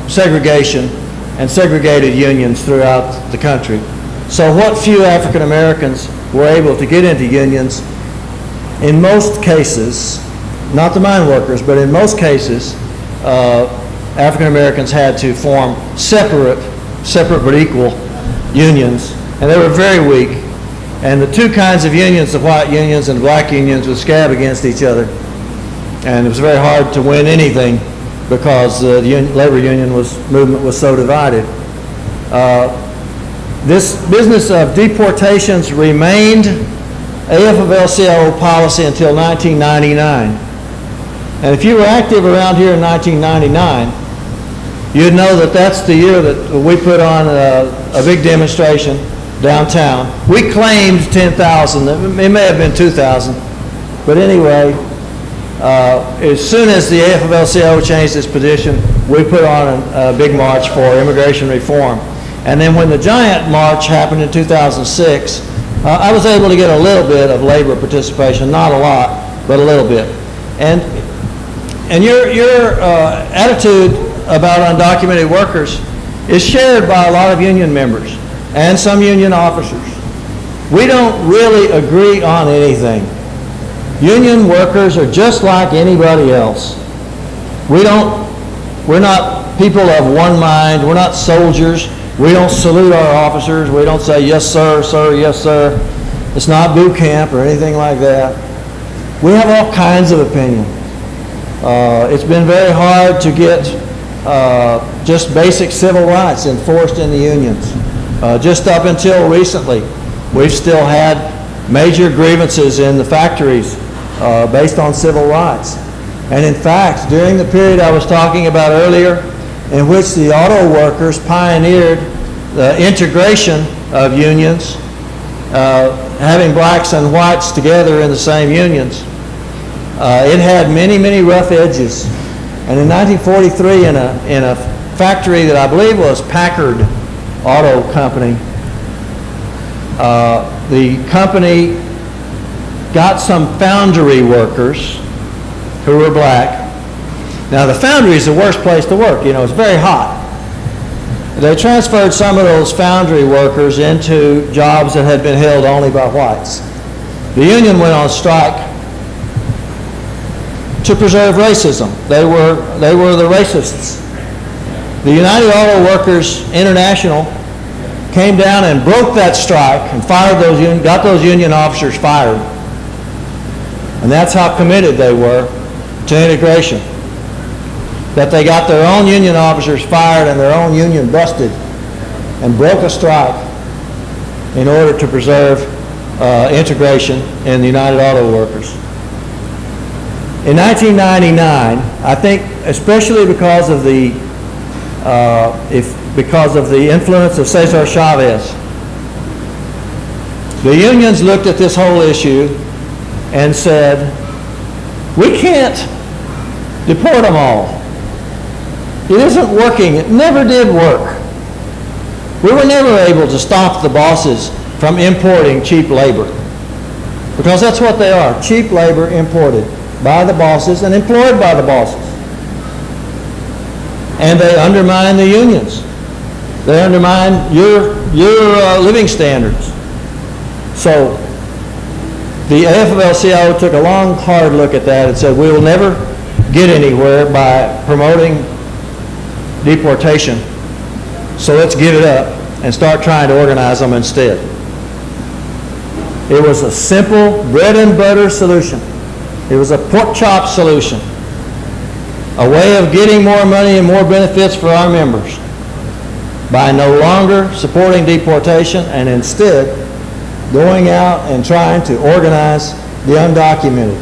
segregation and segregated unions throughout the country. So what few African Americans were able to get into unions, in most cases, not the mine workers, but in most cases, African Americans had to form separate but equal unions, and they were very weak. And the two kinds of unions, the white unions and the black unions, would scab against each other. And it was very hard to win anything because the labor union movement was so divided. This business of deportations remained AFL-CIO policy until 1999. And if you were active around here in 1999, you'd know that that's the year that we put on a big demonstration downtown. We claimed 10,000. It may have been 2,000. But anyway, as soon as the AFL-CIO changed its position, we put on a big march for immigration reform. And then when the giant march happened in 2006, I was able to get a little bit of labor participation, not a lot, but a little bit. And your attitude about undocumented workers is shared by a lot of union members and some union officers. We don't really agree on anything. Union workers are just like anybody else. We're not people of one mind. We're not soldiers. We don't salute our officers. We don't say, yes, sir, sir, yes, sir. It's not boot camp or anything like that. We have all kinds of opinions. It's been very hard to get just basic civil rights enforced in the unions. Just up until recently, we've still had major grievances in the factories based on civil rights. And in fact, during the period I was talking about earlier, in which the auto workers pioneered the integration of unions, having blacks and whites together in the same unions, it had many, many rough edges. And in 1943, in a factory that I believe was Packard Auto Company, the company got some foundry workers who were black. Now, the foundry is the worst place to work. You know, it's very hot. They transferred some of those foundry workers into jobs that had been held only by whites. The union went on strike to preserve racism. They were the racists. The United Auto Workers International came down and broke that strike and got those union officers fired. And that's how committed they were to integration. That they got their own union officers fired and their own union busted and broke a strike in order to preserve integration in the United Auto Workers. In 1999, I think, especially because of the influence of Cesar Chavez, the unions looked at this whole issue and said, we can't deport them all. It isn't working. It never did work. We were never able to stop the bosses from importing cheap labor, because that's what they are, cheap labor imported by the bosses and employed by the bosses. And they undermine the unions. They undermine your living standards. So the AFL-CIO took a long, hard look at that and said, we will never get anywhere by promoting deportation, so let's give it up and start trying to organize them instead. It was a simple bread and butter solution. It was a pork chop solution, a way of getting more money and more benefits for our members by no longer supporting deportation and instead going out and trying to organize the undocumented.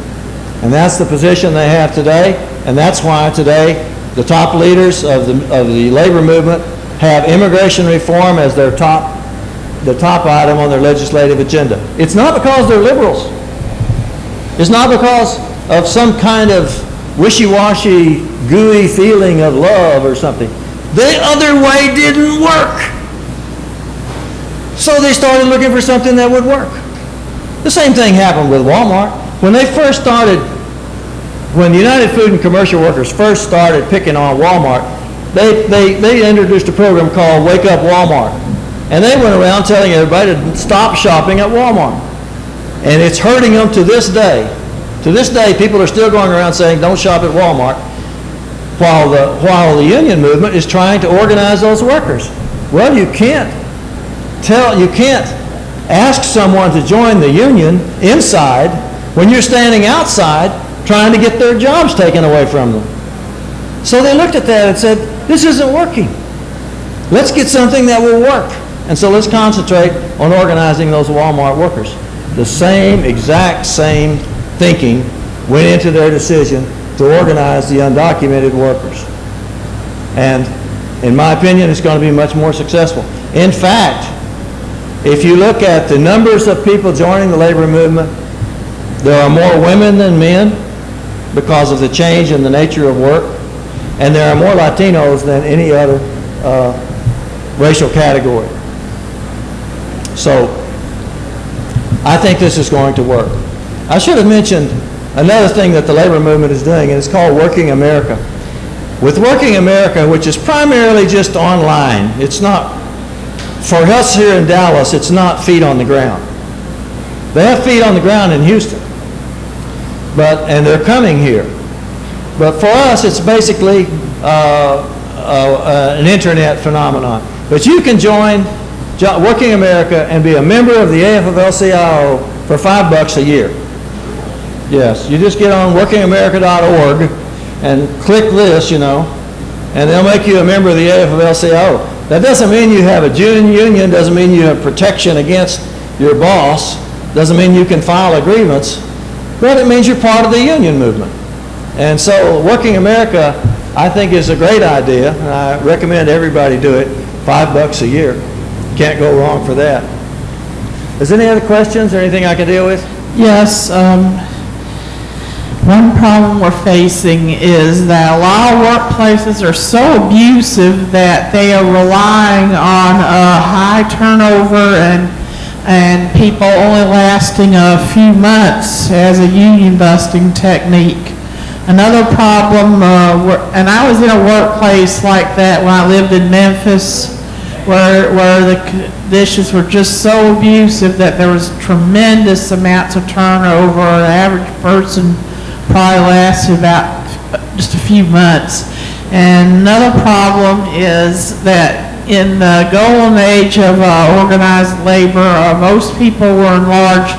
And that's the position they have today, and that's why today the top leaders of the labor movement have immigration reform as the top item on their legislative agenda. It's not because they're liberals. It's not because of some kind of wishy-washy, gooey feeling of love or something. The other way didn't work. So they started looking for something that would work. The same thing happened with Walmart. When they first started, when the United Food and Commercial Workers first started picking on Walmart, they introduced a program called Wake Up Walmart. And they went around telling everybody to stop shopping at Walmart. And it's hurting them to this day. To this day, people are still going around saying, don't shop at Walmart, while the union movement is trying to organize those workers. Well, you can't ask someone to join the union inside when you're standing outside trying to get their jobs taken away from them. So they looked at that and said, this isn't working. Let's get something that will work. And so let's concentrate on organizing those Walmart workers. The exact same thinking went into their decision to organize the undocumented workers. And in my opinion, it's going to be much more successful. In fact, if you look at the numbers of people joining the labor movement, there are more women than men because of the change in the nature of work, and there are more Latinos than any other racial category. So I think this is going to work. I should have mentioned another thing that the labor movement is doing, and it's called Working America. With Working America, which is primarily just online, it's not, for us here in Dallas, it's not feet on the ground. They have feet on the ground in Houston, and they're coming here. But for us, it's basically an internet phenomenon. But you can join Working America and be a member of the AFL-CIO for $5 a year. Yes, you just get on workingamerica.org and click this, and they'll make you a member of the AFL-CIO. That doesn't mean you have a union, doesn't mean you have protection against your boss, doesn't mean you can file a grievance, but it means you're part of the union movement. And so Working America, I think, is a great idea, and I recommend everybody do it. $5 a year. Can't go wrong for that. Is there any other questions or anything I can deal with? Yes. One problem we're facing is that a lot of workplaces are so abusive that they are relying on a high turnover and people only lasting a few months as a union busting technique. Another problem, and I was in a workplace like that when I lived in Memphis, where the conditions were just so abusive that there was tremendous amounts of turnover. An average person probably lasted about just a few months. And another problem is that in the golden age of organized labor, most people were in large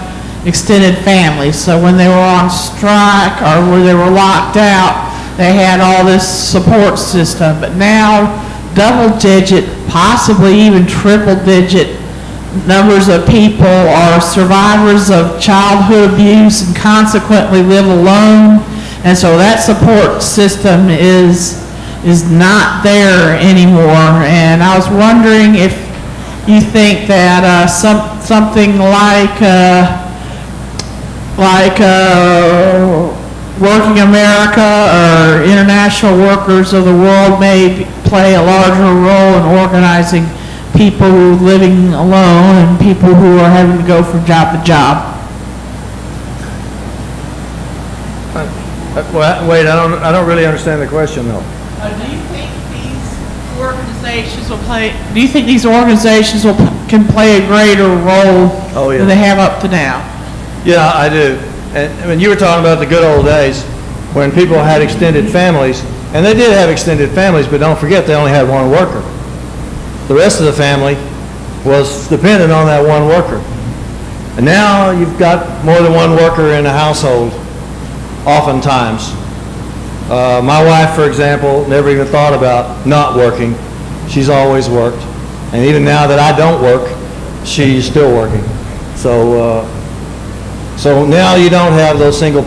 extended families. So when they were on strike or where they were locked out, they had all this support system. But now, double-digit, possibly even triple-digit numbers of people are survivors of childhood abuse and consequently live alone. And so that support system is not there anymore. And I was wondering if you think that something like Working America or International Workers of the World may play a larger role in organizing people who are living alone and people who are having to go from job to job. Wait, I don't really understand the question, though. Do you think these organizations can play a greater role than they have up to now? Yeah, I do. And I mean, you were talking about the good old days when people had extended families, and they did have extended families, but don't forget they only had one worker. The rest of the family was dependent on that one worker. And now you've got more than one worker in a household, oftentimes. My wife, for example, never even thought about not working. She's always worked. And even now that I don't work, she's still working. So now you don't have those single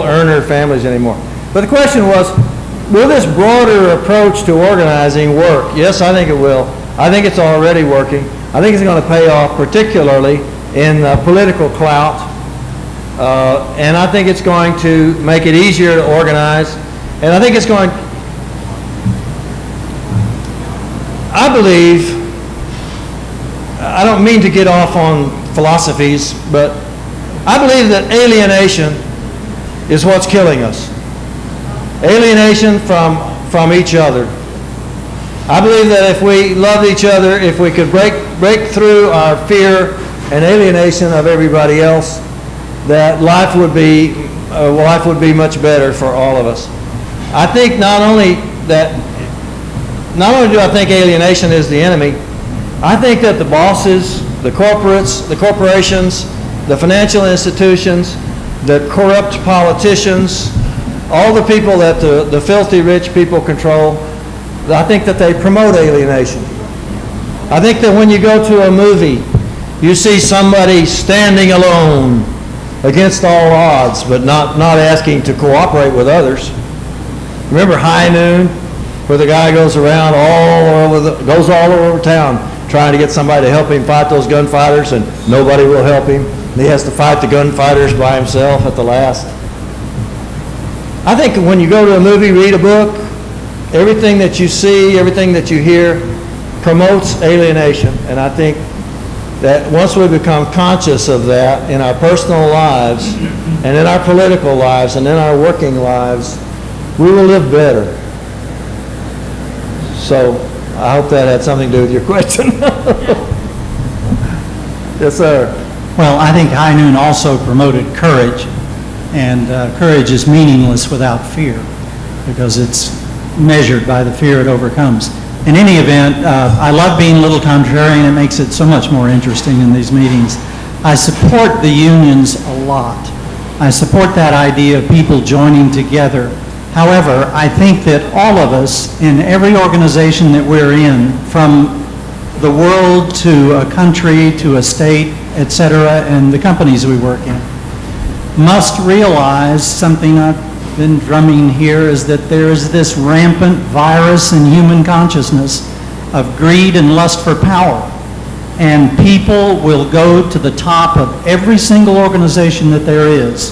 earner families anymore. But the question was, will this broader approach to organizing work? Yes, I think it will. I think it's already working. I think it's going to pay off, particularly in political clout. And I think it's going to make it easier to organize. And I think it's going, I believe, I don't mean to get off on philosophies, but I believe that alienation is what's killing us. Alienation from each other. I believe that if we loved each other, if we could break through our fear and alienation of everybody else, that life would be much better for all of us. I think not only do I think alienation is the enemy, I think that the bosses, the corporations, the financial institutions, the corrupt politicians, all the people that the filthy rich people control, I think that they promote alienation. I think that when you go to a movie, you see somebody standing alone against all odds, but not asking to cooperate with others. Remember High Noon, where the guy goes around all over town trying to get somebody to help him fight those gunfighters, and nobody will help him. And he has to fight the gunfighters by himself at the last. I think when you go to a movie, read a book, everything that you see, everything that you hear promotes alienation. And I think that once we become conscious of that in our personal lives and in our political lives and in our working lives, we will live better. So I hope that had something to do with your question. Yes, sir. Well, I think High Noon also promoted courage, and courage is meaningless without fear because it's measured by the fear it overcomes. In any event, I love being a little contrarian. It makes it so much more interesting in these meetings. I support the unions a lot. I support that idea of people joining together. However, I think that all of us in every organization that we're in, from the world to a country to a state, etc., and the companies we work in, must realize something I've been drumming here, is that there is this rampant virus in human consciousness of greed and lust for power. And people will go to the top of every single organization that there is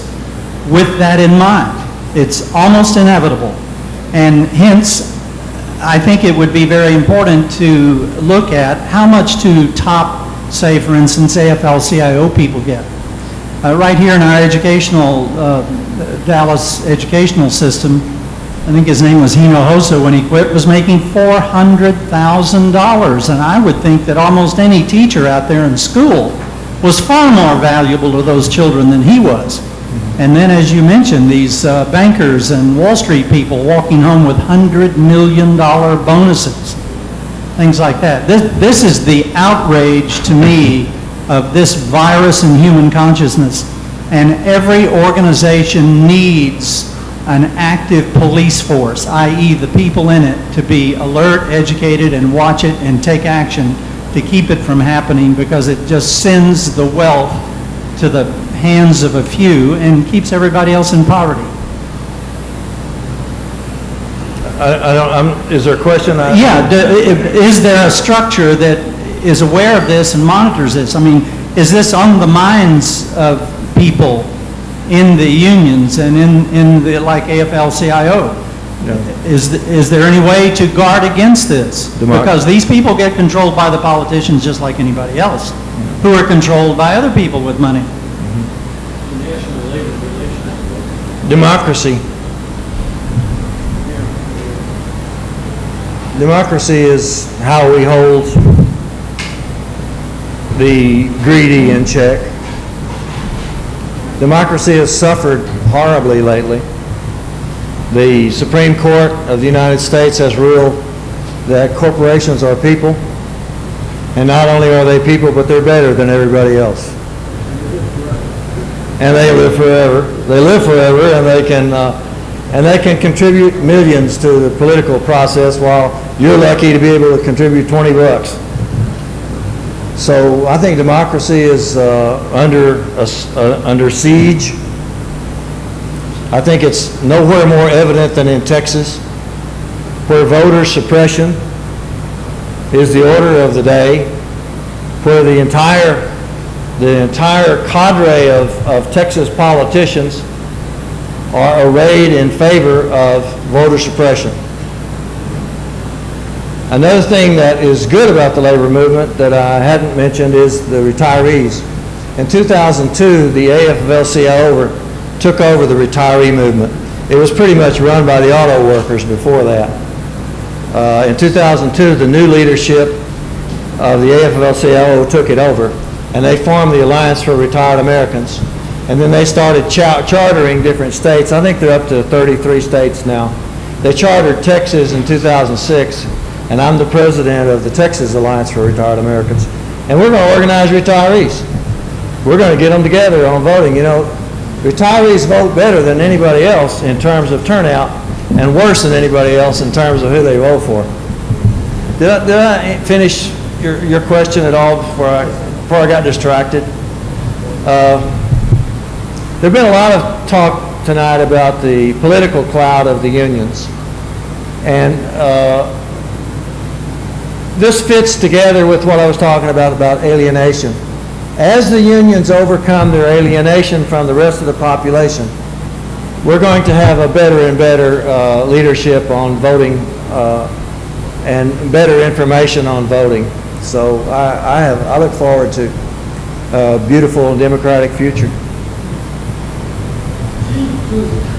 with that in mind. It's almost inevitable. And hence, I think it would be very important to look at how much do top, say for instance, AFL-CIO people get. Right here in our educational, Dallas educational system, I think his name was Hinojosa when he quit, was making $400,000. And I would think that almost any teacher out there in school was far more valuable to those children than he was. And then, as you mentioned, these bankers and Wall Street people walking home with $100 million bonuses, things like that. This is the outrage to me of this virus in human consciousness. And every organization needs an active police force, i.e. the people in it, to be alert, educated, and watch it and take action to keep it from happening because it just sends the wealth to the hands of a few and keeps everybody else in poverty. Is there a question? Yeah, is there a structure that is aware of this and monitors this? I mean, is this on the minds of people in the unions and in the, like AFL-CIO? Is there any way to guard against this? Because these people get controlled by the politicians just like anybody else, who are controlled by other people with money. Democracy. Democracy is how we hold the greedy in check. Democracy has suffered horribly lately. The Supreme Court of the United States has ruled that corporations are people, and not only are they people, but they're better than everybody else. And they live forever. They live forever, and they can contribute millions to the political process, while you're lucky to be able to contribute $20. So I think democracy is under siege. I think it's nowhere more evident than in Texas, where voter suppression is the order of the day, where the entire cadre of Texas politicians are arrayed in favor of voter suppression. Another thing that is good about the labor movement that I hadn't mentioned is the retirees. In 2002, the AFL-CIO took over the retiree movement. It was pretty much run by the auto workers before that. In 2002, the new leadership of the AFL-CIO took it over, and they formed the Alliance for Retired Americans. And then they started chartering different states. I think they're up to 33 states now. They chartered Texas in 2006, and I'm the president of the Texas Alliance for Retired Americans. And we're going to organize retirees. We're going to get them together on voting. You know, retirees vote better than anybody else in terms of turnout, and worse than anybody else in terms of who they vote for. Did I finish your question at all before I got distracted? There's been a lot of talk tonight about the political cloud of the unions. And this fits together with what I was talking about alienation. As the unions overcome their alienation from the rest of the population, we're going to have a better and better leadership on voting and better information on voting. So I look forward to a beautiful and democratic future.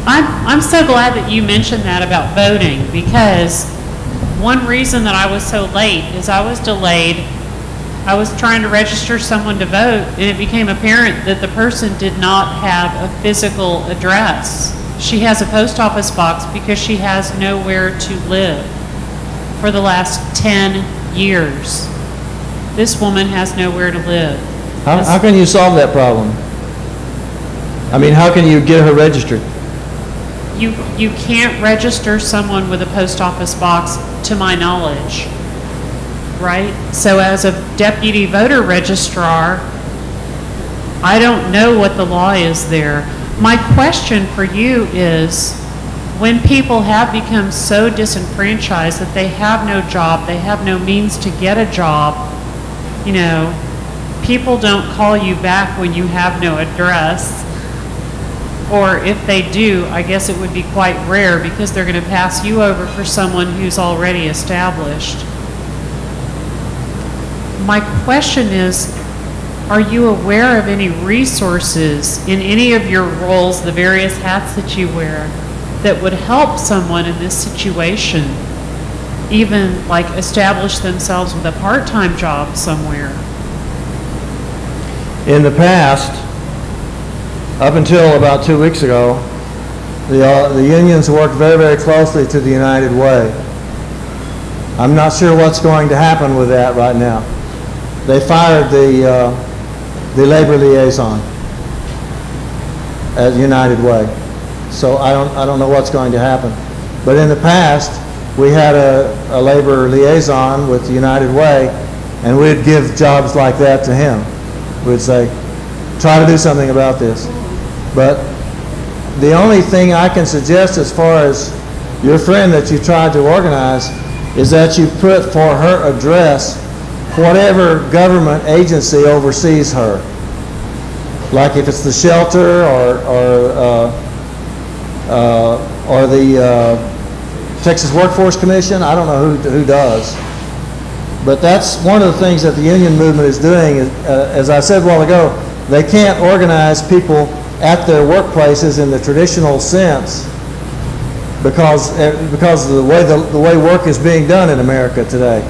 I'm so glad that you mentioned that about voting, because one reason that I was so late is I was delayed. I was trying to register someone to vote, and it became apparent that the person did not have a physical address. She has a post office box because she has nowhere to live for the last 10 years. This woman has nowhere to live. How can you solve that problem? I mean, how can you get her registered? You can't register someone with a post office box, to my knowledge, right? So as a deputy voter registrar, I don't know what the law is there. My question for you is, when people have become so disenfranchised that they have no job, they have no means to get a job, you know, people don't call you back when you have no address. Or if they do, I guess it would be quite rare, because they're going to pass you over for someone who's already established. My question is, are you aware of any resources in any of your roles, the various hats that you wear, that would help someone in this situation, even like establish themselves with a part-time job somewhere? In the past, up until about 2 weeks ago, the unions worked very, very closely to the United Way. I'm not sure what's going to happen with that right now. They fired the labor liaison at United Way, so I don't know what's going to happen. But in the past, we had a labor liaison with the United Way, and we'd give jobs like that to him. We'd say, try to do something about this. But the only thing I can suggest as far as your friend that you tried to organize is that you put for her address whatever government agency oversees her. Like if it's the shelter or the Texas Workforce Commission, I don't know who does. But that's one of the things that the union movement is doing. As I said a while ago, they can't organize people at their workplaces in the traditional sense because of the way work is being done in America today.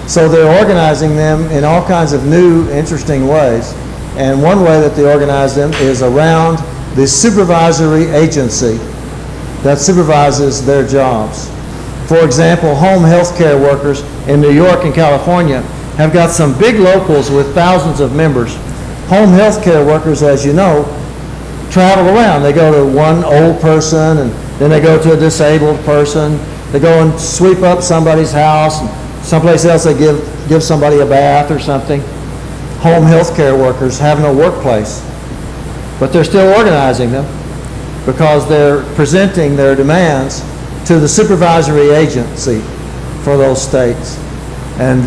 So they're organizing them in all kinds of new, interesting ways. And one way that they organize them is around the supervisory agency that supervises their jobs. For example, home health care workers in New York and California have got some big locals with thousands of members. Home health care workers, as you know, travel around. They go to one old person, and then they go to a disabled person. They go and sweep up somebody's house, and someplace else they give somebody a bath or something. Home health care workers have no workplace, but they're still organizing them because they're presenting their demands to the supervisory agency for those states. And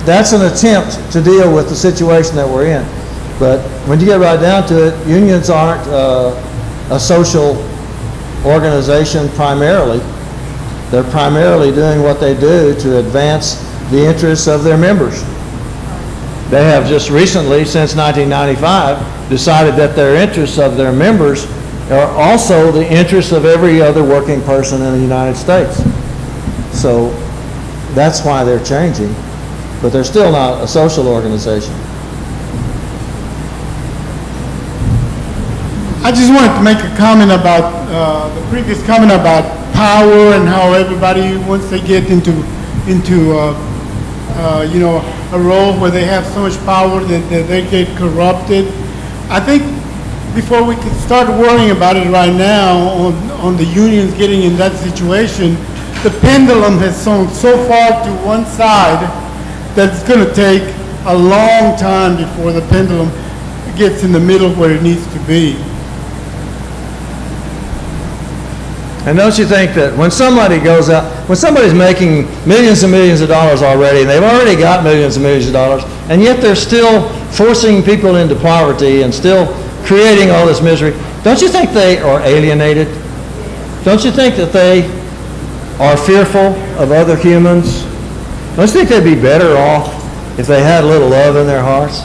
that's an attempt to deal with the situation that we're in. But when you get right down to it, unions aren't a social organization primarily. They're primarily doing what they do to advance the interests of their members. They have just recently, since 1995, decided that their interests of their members are also the interests of every other working person in the United States. So that's why they're changing, but they're still not a social organization. I just wanted to make a comment about the previous comment about power and how everybody, once they get into you know, a role where they have so much power that they get corrupted. I think before we can start worrying about it right now on the unions getting in that situation, the pendulum has swung so far to one side that it's going to take a long time before the pendulum gets in the middle where it needs to be. And don't you think that when somebody goes out, when somebody's making millions and millions of dollars already, and they've already got millions and millions of dollars, and yet they're still forcing people into poverty and still creating all this misery, don't you think they are alienated? Don't you think that they are fearful of other humans? Don't you think they'd be better off if they had a little love in their hearts?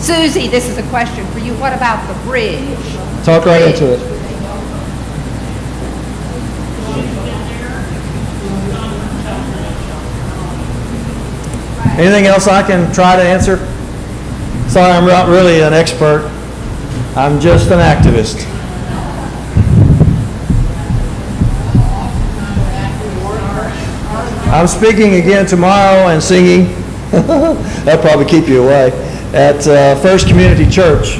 Susie, this is a question for you. What about the bridge? Talk right into it. Anything else I can try to answer? Sorry, I'm not really an expert. I'm just an activist. I'm speaking again tomorrow and singing. That'll probably keep you away. At First Community Church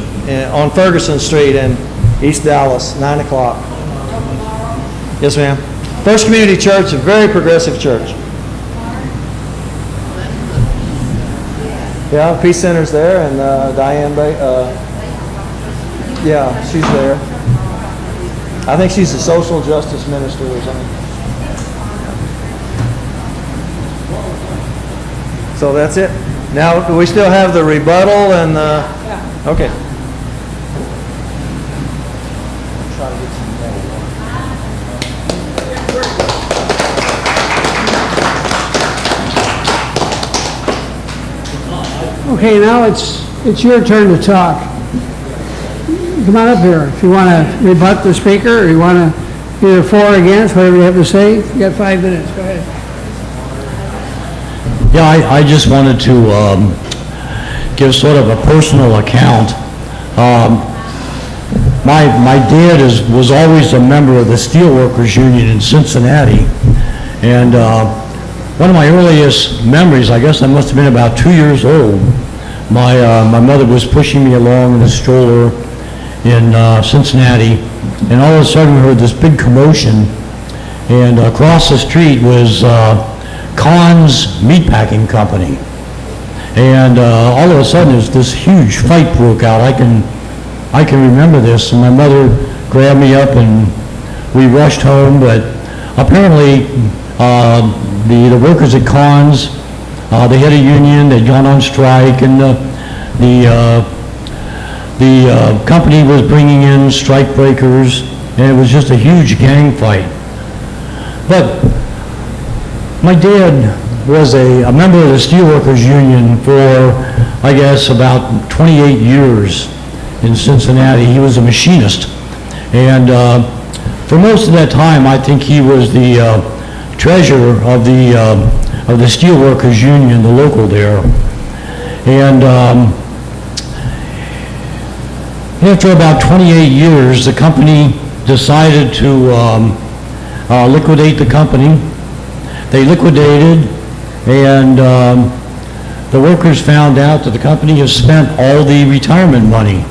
on Ferguson Street in East Dallas, 9 o'clock. Yes, ma'am. First Community Church, a very progressive church. Yeah, Peace Center's there, and Diane, yeah, she's there. I think she's a social justice minister or something. So that's it. Now, do we still have the rebuttal and okay. Okay, now it's your turn to talk. Come on up here. If you want to rebut the speaker, or you want to either for or against, whatever you have to say, you got 5 minutes. Go ahead. Yeah, I just wanted to give sort of a personal account. My dad was always a member of the Steelworkers Union in Cincinnati, and one of my earliest memories, I guess I must have been about 2 years old. My mother was pushing me along in a stroller in Cincinnati, and all of a sudden we heard this big commotion, and across the street was Kahn's Meatpacking Company. And all of a sudden, this huge fight broke out. I can remember this, and my mother grabbed me up, and we rushed home. But apparently, the workers at Kahn's, they had a union. They'd gone on strike, and the company was bringing in strike breakers, and it was just a huge gang fight. But my dad was a member of the Steelworkers Union for, I guess, about 28 years in Cincinnati. He was a machinist. And for most of that time, I think he was the treasurer of the Steelworkers Union, the local there. And after about 28 years, the company decided to liquidate the company. They liquidated, and the workers found out that the company has spent all the retirement money.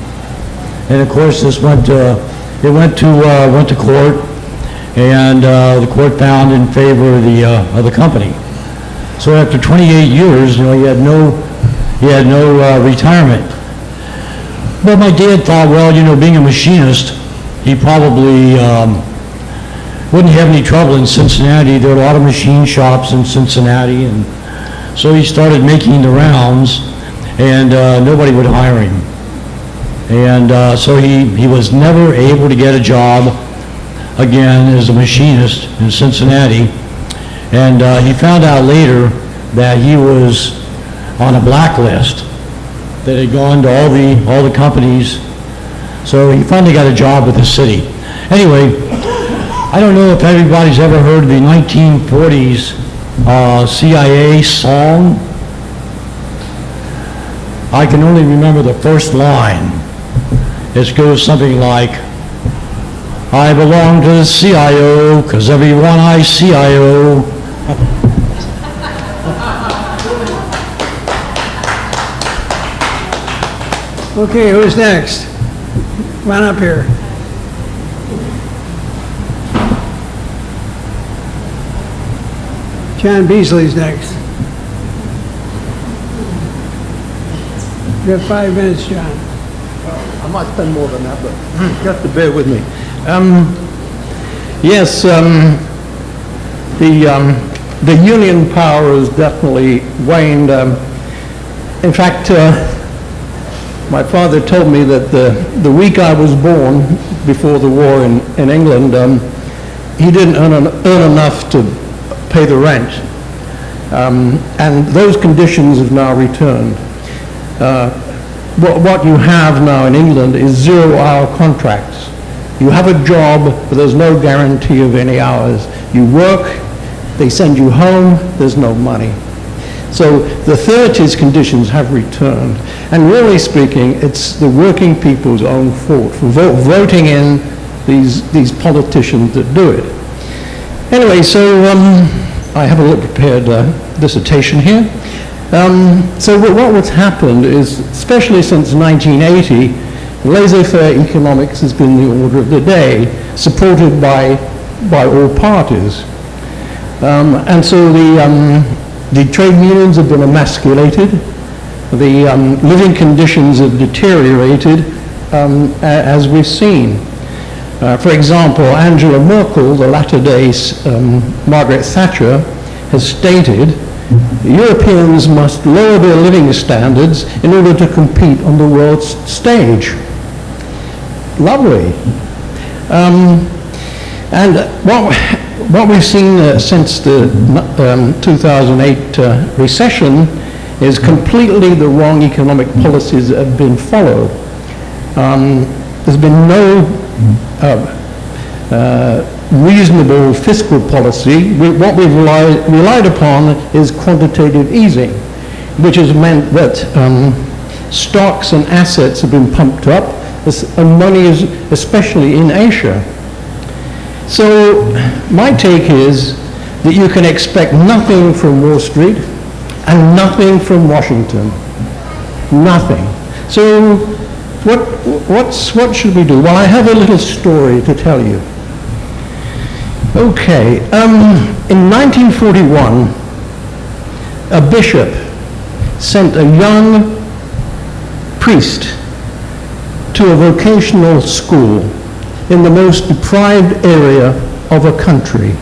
And of course, this went to court, and the court found in favor of the company. So after 28 years, he had no retirement. But my dad thought, well, being a machinist, he probably wouldn't have any trouble in Cincinnati. There are a lot of machine shops in Cincinnati, and so he started making the rounds, and nobody would hire him. And so he was never able to get a job again as a machinist in Cincinnati. And he found out later that he was on a blacklist that had gone to all the companies. So he finally got a job with the city. Anyway, I don't know if everybody's ever heard the 1940s CIA song. I can only remember the first line. It goes something like, I belong to the CIO, 'cause everyone I CIO. Okay, who's next? Come on up here. John Beasley's next. You got 5 minutes, John. I might spend more than that, but you have to bear with me. Yes, the union power has definitely waned. In fact, my father told me that the week I was born, before the war in England, he didn't earn enough to pay the rent. And those conditions have now returned. What you have now in England is 0-hour contracts. You have a job, but there's no guarantee of any hours. You work, they send you home, there's no money. So the 30s conditions have returned. And really speaking, it's the working people's own fault for voting in these politicians that do it. Anyway, so I have a little prepared dissertation here. So what's happened is, especially since 1980, laissez-faire economics has been the order of the day, supported by all parties. And so the trade unions have been emasculated, the living conditions have deteriorated, as we've seen. For example, Angela Merkel, the latter-day Margaret Thatcher, has stated, Europeans must lower their living standards in order to compete on the world stage. Lovely. And what we've seen since the 2008 recession is completely the wrong economic policies that have been followed. There's been no reasonable fiscal policy. What we've relied upon is quantitative easing, which has meant that stocks and assets have been pumped up, and money is especially in Asia. So my take is that you can expect nothing from Wall Street and nothing from Washington. Nothing. So what should we do? Well, I have a little story to tell you. Okay, in 1941, a bishop sent a young priest to a vocational school in the most deprived area of a country.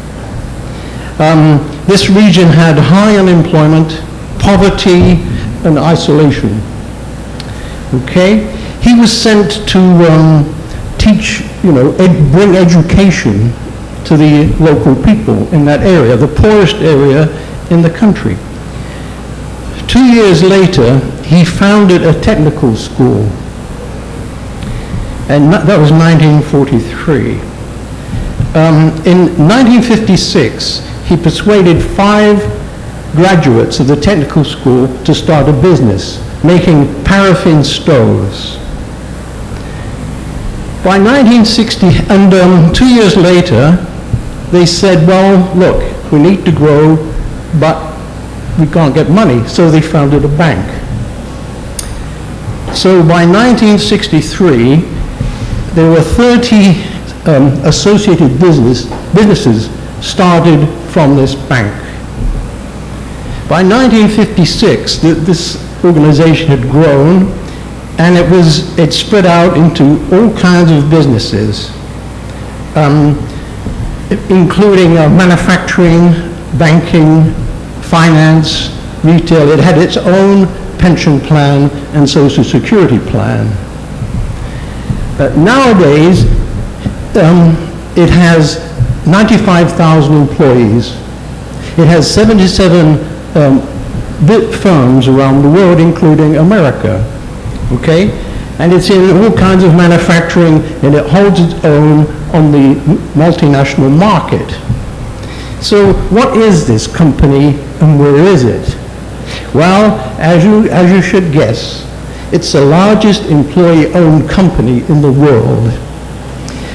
This region had high unemployment, poverty, and isolation. Okay? He was sent to teach, bring education to the local people in that area, the poorest area in the country. 2 years later, he founded a technical school, and that was 1943. In 1956, he persuaded 5 graduates of the technical school to start a business, making paraffin stoves. By 1960, and 2 years later, they said, well, look, we need to grow, but we can't get money, so they founded a bank. So by 1963, there were 30 associated businesses started from this bank. By 1956, this organization had grown, and it spread out into all kinds of businesses, including manufacturing, banking, finance, retail. It had its own pension plan and social security plan. Nowadays, it has 95,000 employees. It has 77 firms around the world, including America. Okay? And it's in all kinds of manufacturing, and it holds its own on the multinational market. So what is this company, and where is it? Well, as you should guess, it's the largest employee-owned company in the world.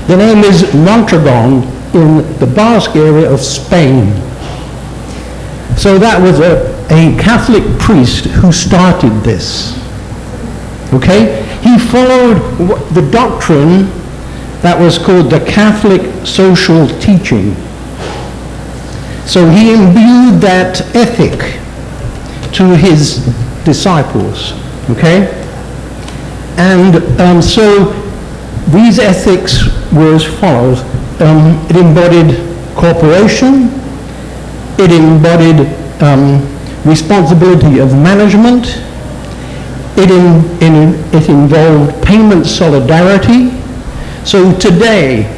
The name is Mondragon in the Basque area of Spain. So that was a Catholic priest who started this. Okay? He followed the doctrine that was called the Catholic social teaching. So he imbued that ethic to his disciples. Okay? And so these ethics were as follows. It embodied cooperation. It embodied responsibility of management. It involved payment solidarity. So today,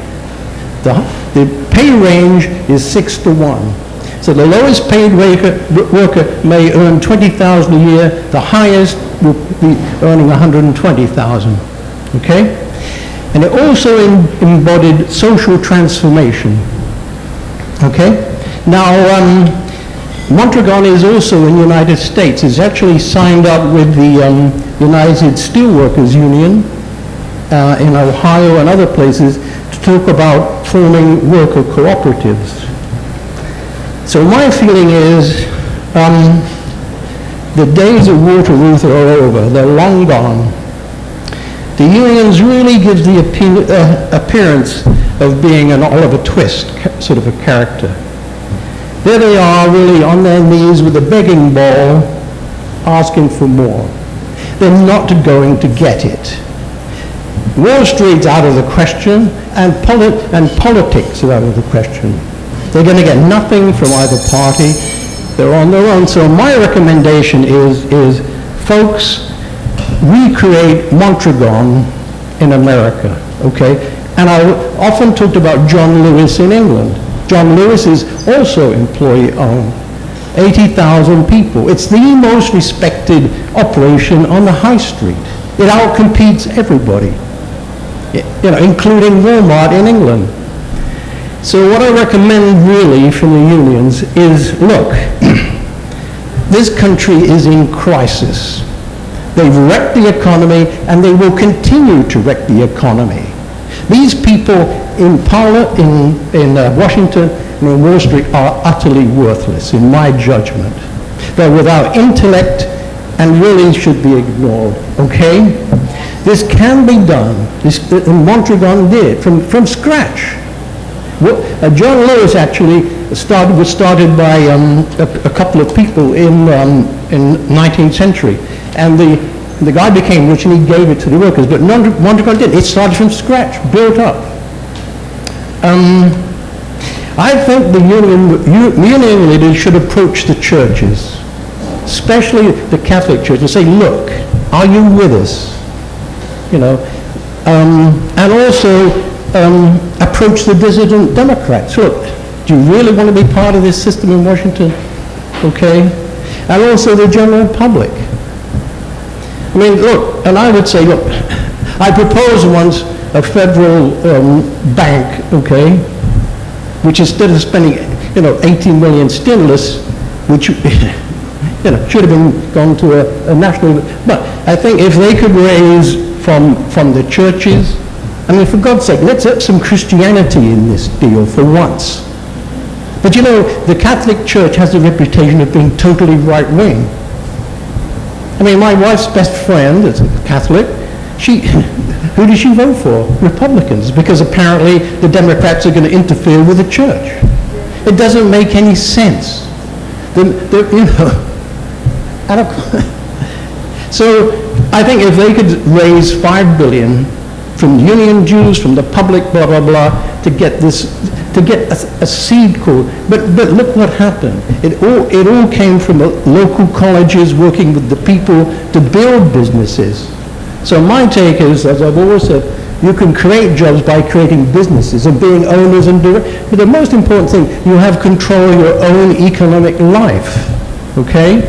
the pay range is 6 to 1. So the lowest paid worker may earn $20,000 a year. The highest will be earning $120,000. Okay? And it also embodied social transformation. Okay? Now, Mondragon is also in the United States. It's actually signed up with the United Steelworkers Union in Ohio and other places to talk about forming worker cooperatives. So my feeling is the days of Waterloo are over. They're long gone. The unions really give the appearance of being an Oliver Twist sort of a character. There they are, really on their knees with a begging bowl, asking for more. They're not going to get it. Wall Street's out of the question, and politics are out of the question. They're going to get nothing from either party. They're on their own. So my recommendation is folks, recreate Mondragon in America, okay? And I often talked about John Lewis in England. John Lewis is also employee-owned, 80,000 people. It's the most respected operation on the high street. It outcompetes everybody, including Walmart in England. So what I recommend really from the unions is, look, this country is in crisis. They've wrecked the economy, and they will continue to wreck the economy. These people in Washington and in Wall Street are utterly worthless, in my judgment. They're without intellect and really should be ignored, okay? This can be done, and Mondragon did, from scratch. John Lewis actually was started by a couple of people in 19th century, and the guy became rich and he gave it to the workers, but Mondragon didn't. It started from scratch, built up. I think the union leaders should approach the churches, especially the Catholic Church, and say, look, are you with us? You know, and also approach the dissident Democrats. Look, do you really want to be part of this system in Washington? Okay? And also the general public. I mean, look, and I would say, look, I proposed once a federal bank, okay, which instead of spending, 18 million stimulus, which, should have been gone to a national, but I think if they could raise from the churches, I mean, for God's sake, let's have some Christianity in this deal for once. But the Catholic Church has a reputation of being totally right-wing. I mean, my wife's best friend is a Catholic. Who does she vote for? Republicans, because apparently the Democrats are going to interfere with the church. It doesn't make any sense. So I think if they could raise $5 billion from union dues, from the public, blah, blah, blah, to get a seed called, but look what happened. It all came from local colleges working with the people to build businesses. So my take is, as I've always said, you can create jobs by creating businesses and being owners and but the most important thing, you have control of your own economic life, okay?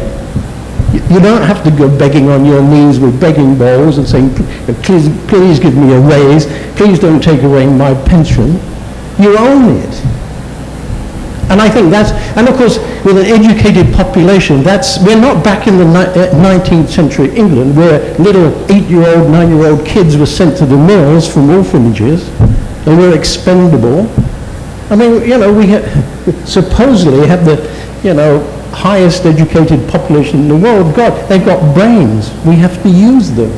You don't have to go begging on your knees with begging bowls and saying, please give me a raise, please don't take away my pension. You own it. And I think and of course, with an educated population, we're not back in the 19th century England where little 8-year-old, 9-year-old kids were sent to the mills from orphanages and were expendable. I mean, we supposedly have the, highest educated population in the world. God, they've got brains. We have to use them.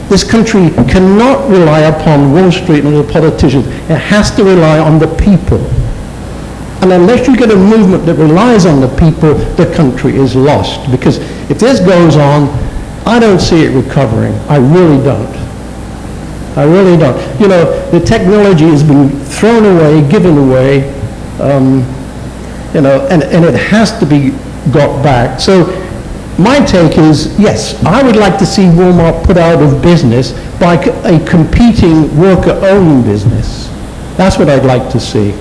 This country cannot rely upon Wall Street and the politicians. It has to rely on the people. And unless you get a movement that relies on the people, the country is lost. Because if this goes on, I don't see it recovering. I really don't. I really don't. The technology has been thrown away, given away, and it has to be got back. So my take is, yes, I would like to see Walmart put out of business by a competing worker-owned business. That's what I'd like to see.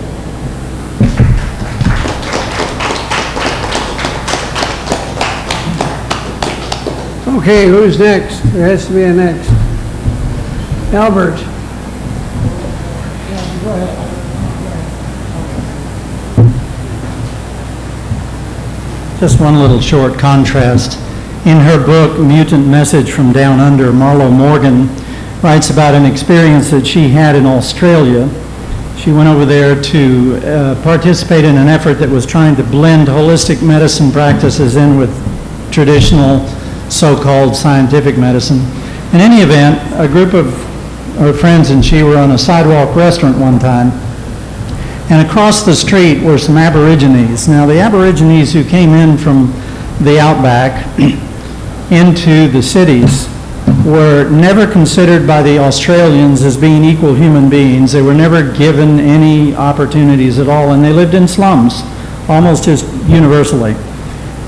Okay, who's next? There has to be a next. Albert. Just one little short contrast. In her book, Mutant Message from Down Under, Marlo Morgan writes about an experience that she had in Australia. She went over there to participate in an effort that was trying to blend holistic medicine practices in with traditional so-called scientific medicine. In any event, a group of her friends and she were on a sidewalk restaurant one time, and across the street were some Aborigines. Now, the Aborigines who came in from the outback into the cities were never considered by the Australians as being equal human beings. They were never given any opportunities at all, and they lived in slums, almost just universally.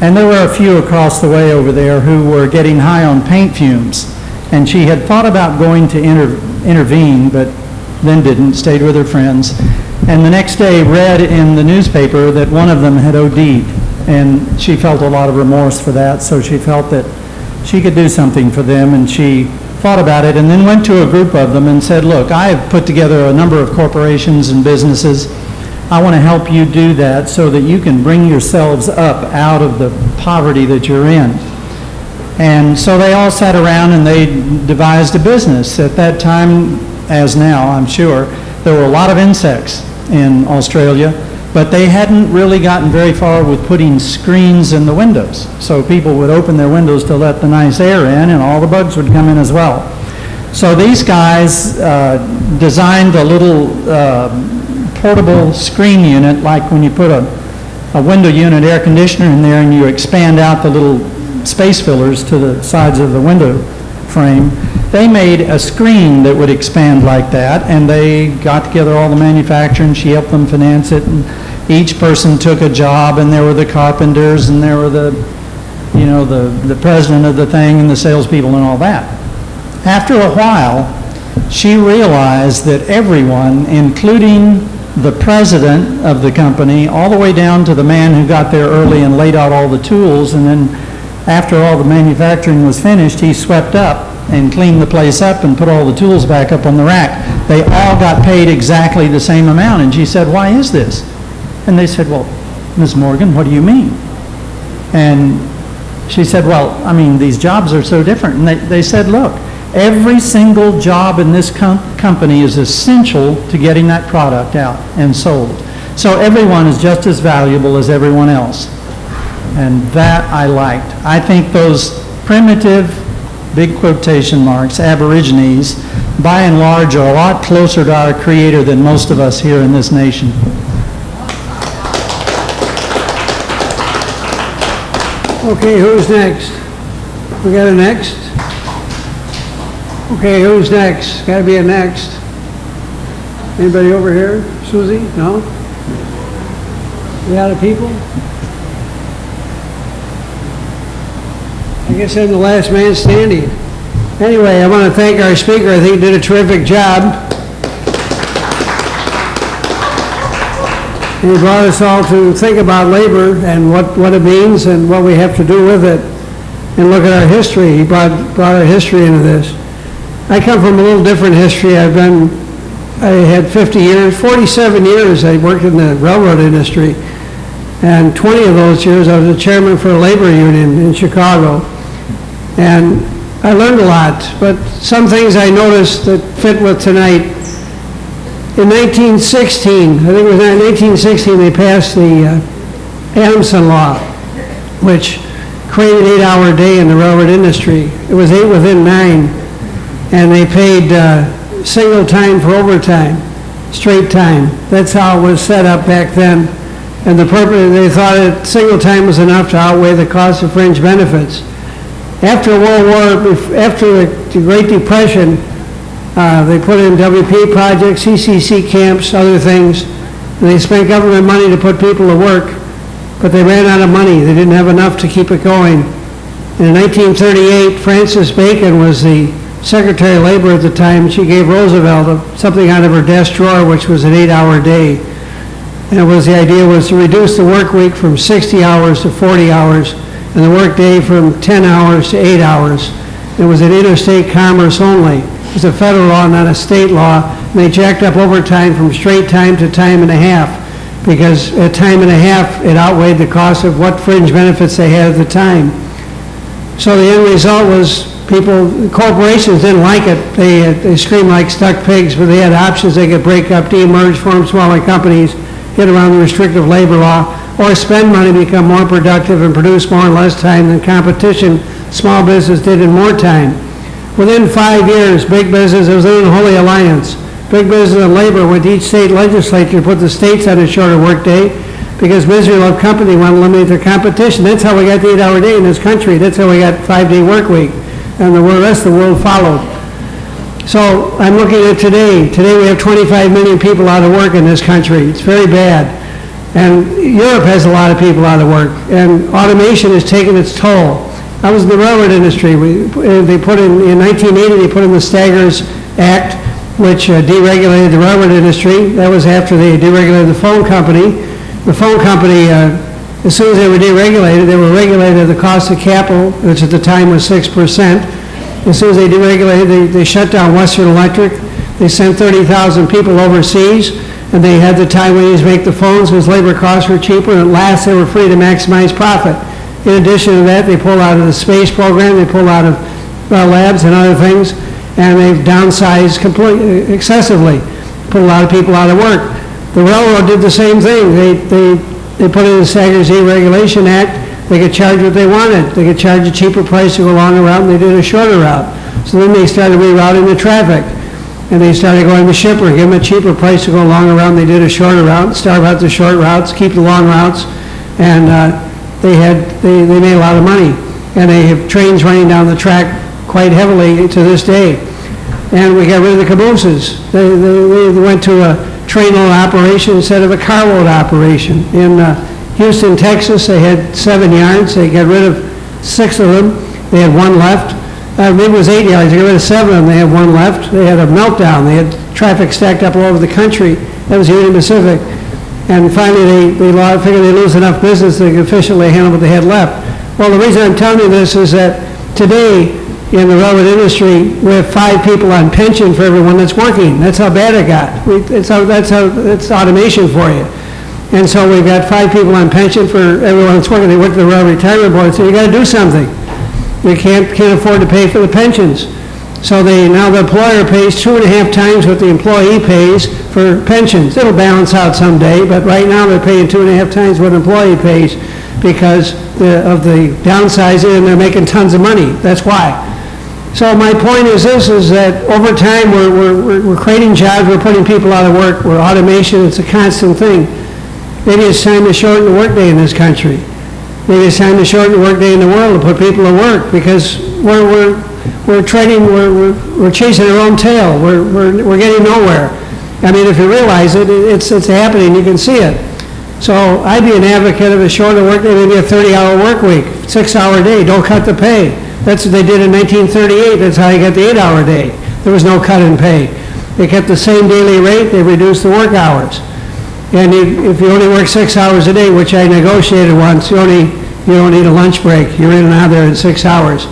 And there were a few across the way over there who were getting high on paint fumes, and she had thought about going to intervene, but then didn't, stayed with her friends. And the next day read in the newspaper that one of them had OD'd, and she felt a lot of remorse for that, so she felt that she could do something for them, and she thought about it and then went to a group of them and said, look, I have put together a number of corporations and businesses. I want to help you do that so that you can bring yourselves up out of the poverty that you're in. And so they all sat around and they devised a business. At that time, as now, I'm sure, there were a lot of insects in Australia, but they hadn't really gotten very far with putting screens in the windows. So people would open their windows to let the nice air in, and all the bugs would come in as well. So these guys designed a little portable screen unit, like when you put a window unit air conditioner in there and you expand out the little space fillers to the sides of the window frame. They made a screen that would expand like that, and they got together all the manufacturing. She helped them finance it, and each person took a job, and there were the carpenters, and there were the president of the thing, and the salespeople, and all that. After a while, she realized that everyone, including the president of the company, all the way down to the man who got there early and laid out all the tools, and then after all the manufacturing was finished, he swept up and cleaned the place up and put all the tools back up on the rack. They all got paid exactly the same amount. And she said, "Why is this?" And they said, "Well, Ms. Morgan, what do you mean?" And she said, "Well, I mean, these jobs are so different." And they said, "Look, every single job in this company is essential to getting that product out and sold. So everyone is just as valuable as everyone else." And that I liked. I think those primitive, big quotation marks, Aborigines, by and large, are a lot closer to our Creator than most of us here in this nation. Okay, who's next? We got a next? Okay, who's next? Got to be a next. Anybody over here? Susie? No? We out of people? I guess I'm the last man standing. Anyway, I want to thank our speaker. I think he did a terrific job. He brought us all to think about labor and what it means and what we have to do with it, and look at our history. He brought our history into this. I come from a little different history. I had 50 years, 47 years I worked in the railroad industry, and 20 of those years I was the chairman for a labor union in Chicago. And I learned a lot, but some things I noticed that fit with tonight. In 1916, I think it was 1916, they passed the Adamson Law, which created 8-hour day in the railroad industry. It was 8 within 9, and they paid single time for overtime, straight time. That's how it was set up back then. And the purpose, they thought that single time was enough to outweigh the cost of fringe benefits. After after the Great Depression, they put in WP projects, CCC camps, other things. And they spent government money to put people to work, but they ran out of money. They didn't have enough to keep it going. And in 1938, Francis Bacon was the Secretary of Labor at the time. She gave Roosevelt something out of her desk drawer, which was an 8-hour day. And the idea was to reduce the work week from 60 hours to 40 hours, and the work day from 10 hours to 8 hours. It was an interstate commerce only. It was a federal law, not a state law. And they jacked up overtime from straight time to time and a half, because at time and a half, it outweighed the cost of what fringe benefits they had at the time. So the end result was corporations didn't like it. They screamed like stuck pigs, but they had options. They could break up, de-emerge, form smaller companies, get around the restrictive labor law, or spend money, become more productive, and produce more in less time than competition small business did in more time. Within 5 years, big business, it was in a holy alliance. Big business and labor went to each state legislature to put the states on a shorter work day, because misery loved company wanted to eliminate their competition. That's how we got the 8-hour day in this country. That's how we got 5-day work week. And the rest of the world followed. So I'm looking at today. Today we have 25 million people out of work in this country. It's very bad. And Europe has a lot of people out of work. And automation has taken its toll. I was in the railroad industry. In 1980, they put in the Staggers Act, which deregulated the railroad industry. That was after they deregulated the phone company. The phone company, as soon as they were deregulated, they were regulated at the cost of capital, which at the time was 6%. As soon as they deregulated, they shut down Western Electric. They sent 30,000 people overseas, and they had the Taiwanese make the phones because labor costs were cheaper, and at last they were free to maximize profit. In addition to that, they pulled out of the space program, they pulled out of labs and other things, and they've downsized excessively, put a lot of people out of work. The railroad did the same thing. They put in the Staggers Deregulation Act. They could charge what they wanted. They could charge a cheaper price to go along a route, and they did a shorter route. So then they started rerouting the traffic. and they started going to shipper, give them a cheaper price to go longer route. They did a shorter route, starve out the short routes, keep the long routes, and they made a lot of money. And they have trains running down the track quite heavily to this day. And we got rid of the cabooses. They went to a train load operation instead of a carload operation. In Houston, Texas, they had 7 yards. They got rid of 6 of them. They had 1 left. Maybe it was 8 yards. They got rid of 7 of them. They had 1 left. They had a meltdown. They had traffic stacked up all over the country. That was Union Pacific. And finally, they figured they'd lose enough business they could efficiently handle what they had left. Well, the reason I'm telling you this is that today, in the railroad industry, we have 5 people on pension for everyone that's working. That's how bad it got. It's automation for you. And so we've got 5 people on pension for everyone that's working. They went to the Railroad Retirement Board and said, you got to do something. We can't afford to pay for the pensions. So now the employer pays 2.5 times what the employee pays for pensions. It'll balance out someday, but right now they're paying 2.5 times what an employee pays because of the downsizing, and they're making tons of money. That's why. So my point is this, is that over time we're creating jobs, we're putting people out of work, we're automation, it's a constant thing. Maybe it's time to shorten the workday in this country. Maybe it's time to shorten the workday in the world to put people to work, because we're chasing our own tail. We're getting nowhere. I mean, if you realize it, it's happening. You can see it. So I'd be an advocate of a shorter workday, maybe a 30-hour work week, 6-hour day. Don't cut the pay. That's what they did in 1938. That's how you got the 8-hour day. There was no cut in pay. They kept the same daily rate. They reduced the work hours. And if you only work 6 hours a day, which I negotiated once, you don't need a lunch break. You're in and out there in 6 hours.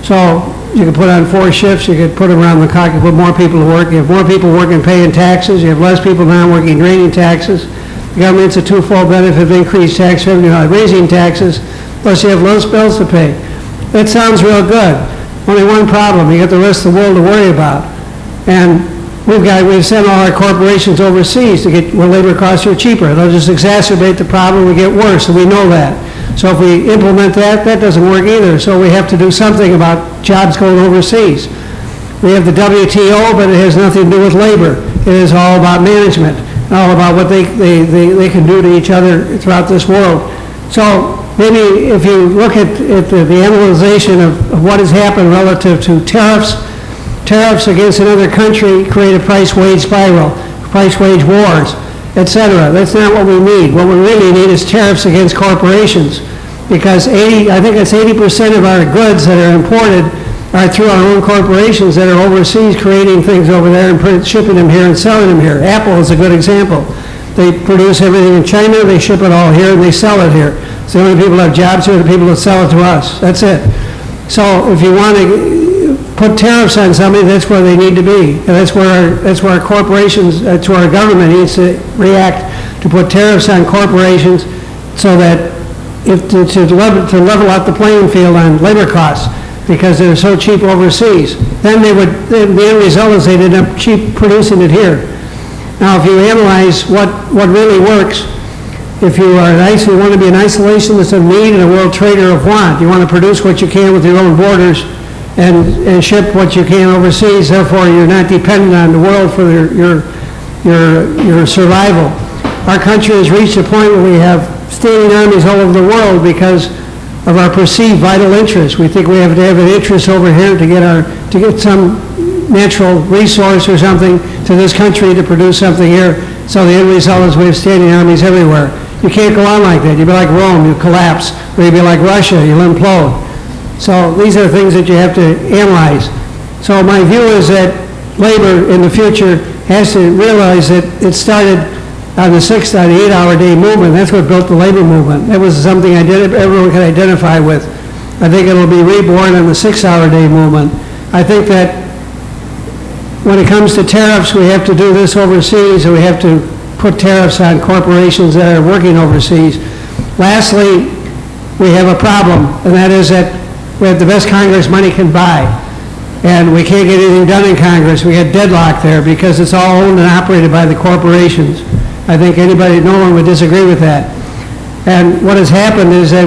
So you can put on 4 shifts. You could put them around the clock. You put more people to work. You have more people working paying taxes. You have less people now working draining taxes. The government's a twofold benefit of increased tax revenue, not raising taxes, plus you have less bills to pay. That sounds real good. Only one problem, you got the rest of the world to worry about. And we've sent all our corporations overseas to get where labor costs are cheaper. They'll just exacerbate the problem, we get worse, and we know that. So if we implement that, that doesn't work either. So we have to do something about jobs going overseas. We have the WTO, but it has nothing to do with labor. It is all about management, all about what they can do to each other throughout this world. So maybe if you look at the analyzation of what has happened relative to tariffs against another country create a price-wage spiral, price-wage wars, etc. That's not what we need. What we really need is tariffs against corporations, because I think it's 80% of our goods that are imported are through our own corporations that are overseas creating things over there and shipping them here and selling them here. Apple is a good example. They produce everything in China, they ship it all here, and they sell it here. So the only people who have jobs here are the people that sell it to us. That's it. So if you want to put tariffs on somebody, that's where they need to be. And that's where our corporations, that's where our government needs to react, to put tariffs on corporations so that to level out the playing field on labor costs, because they're so cheap overseas. Then the end result is they'd end up cheap producing it here. Now, if you analyze what really works, if you want to be an isolationist of need and a world trader of want, you want to produce what you can with your own borders and ship what you can overseas, therefore you're not dependent on the world for your survival. Our country has reached a point where we have standing armies all over the world because of our perceived vital interests. We think we have to have an interest over here to get some natural resource or something to this country to produce something here. So the end result is we have standing armies everywhere. You can't go on like that. You'd be like Rome, you collapse. Or you'd be like Russia, you'll implode. So these are things that you have to analyze. So my view is that labor in the future has to realize that it started on the 8-hour day movement. That's what built the labor movement. That was something everyone could identify with. I think it'll be reborn on the 6-hour day movement. I think that when it comes to tariffs, we have to do this overseas, and we have to put tariffs on corporations that are working overseas. Lastly, we have a problem, and that is that we have the best Congress money can buy, and we can't get anything done in Congress. We get deadlocked there because it's all owned and operated by the corporations. I think no one would disagree with that. And what has happened is that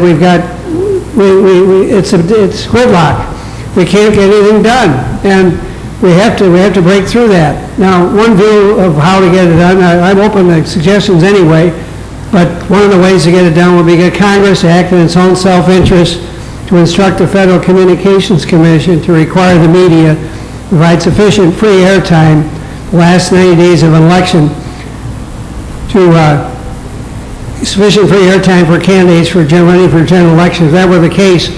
it's gridlock. We can't get anything done. And we have to break through that. Now, one view of how to get it done, I'm open to suggestions anyway, but one of the ways to get it done would be get Congress to act in its own self-interest to instruct the Federal Communications Commission to require the media provide sufficient free airtime the last 90 days of an election to sufficient free airtime for candidates for running for general elections. If that were the case,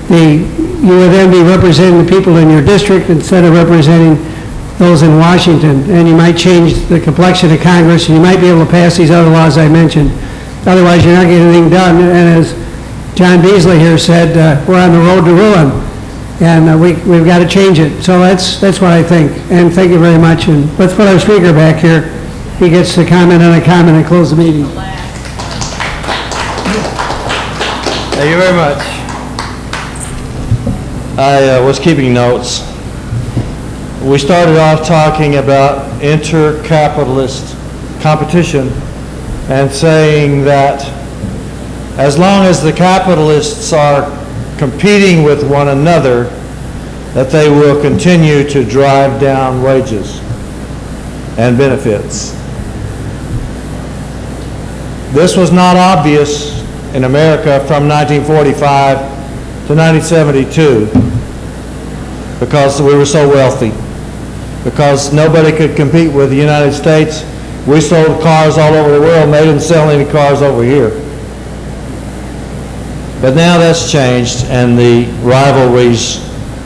you would then be representing the people in your district instead of representing those in Washington, and you might change the complexion of Congress, and you might be able to pass these other laws I mentioned. Otherwise, you're not getting anything done, and as John Beasley here said, we're on the road to ruin, and we've got to change it. So that's what I think, and thank you very much. And let's put our speaker back here. He gets to comment on a comment and close the meeting. Thank you very much. I was keeping notes. We started off talking about inter-capitalist competition and saying that as long as the capitalists are competing with one another, that they will continue to drive down wages and benefits. This was not obvious in America from 1945 to 1972 because we were so wealthy, because nobody could compete with the United States. We sold cars all over the world, and they didn't sell any cars over here. But now that's changed, and the rivalries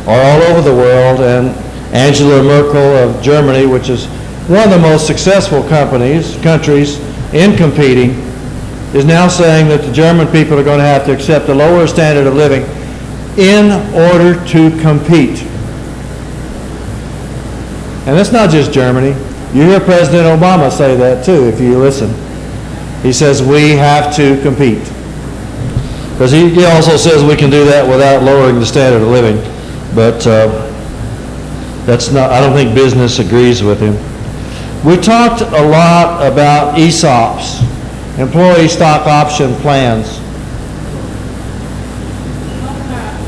are all over the world, and Angela Merkel of Germany, which is one of the most successful countries in competing, is now saying that the German people are going to have to accept a lower standard of living in order to compete. And it's not just Germany. You hear President Obama say that too, if you listen. He says we have to compete. Because he also says we can do that without lowering the standard of living. But that's not, I don't think business agrees with him. We talked a lot about ESOPs, employee stock option plans.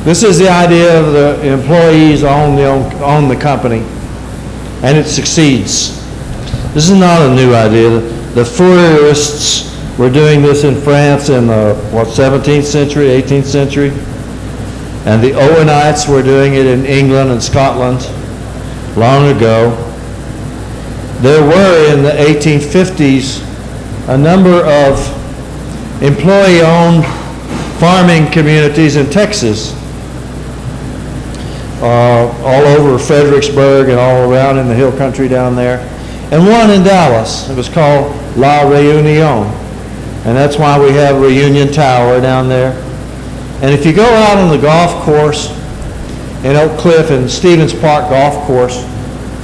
This is the idea of the employees own the company, and it succeeds. This is not a new idea. The Fourierists were doing this in France in the 17th century, 18th century, and the Owenites were doing it in England and Scotland long ago. There were in the 1850s a number of employee-owned farming communities in Texas, all over Fredericksburg and all around in the hill country down there, and one in Dallas. It was called La Reunion, and that's why we have Reunion Tower down there. And if you go out on the golf course in Oak Cliff and Stevens Park Golf Course,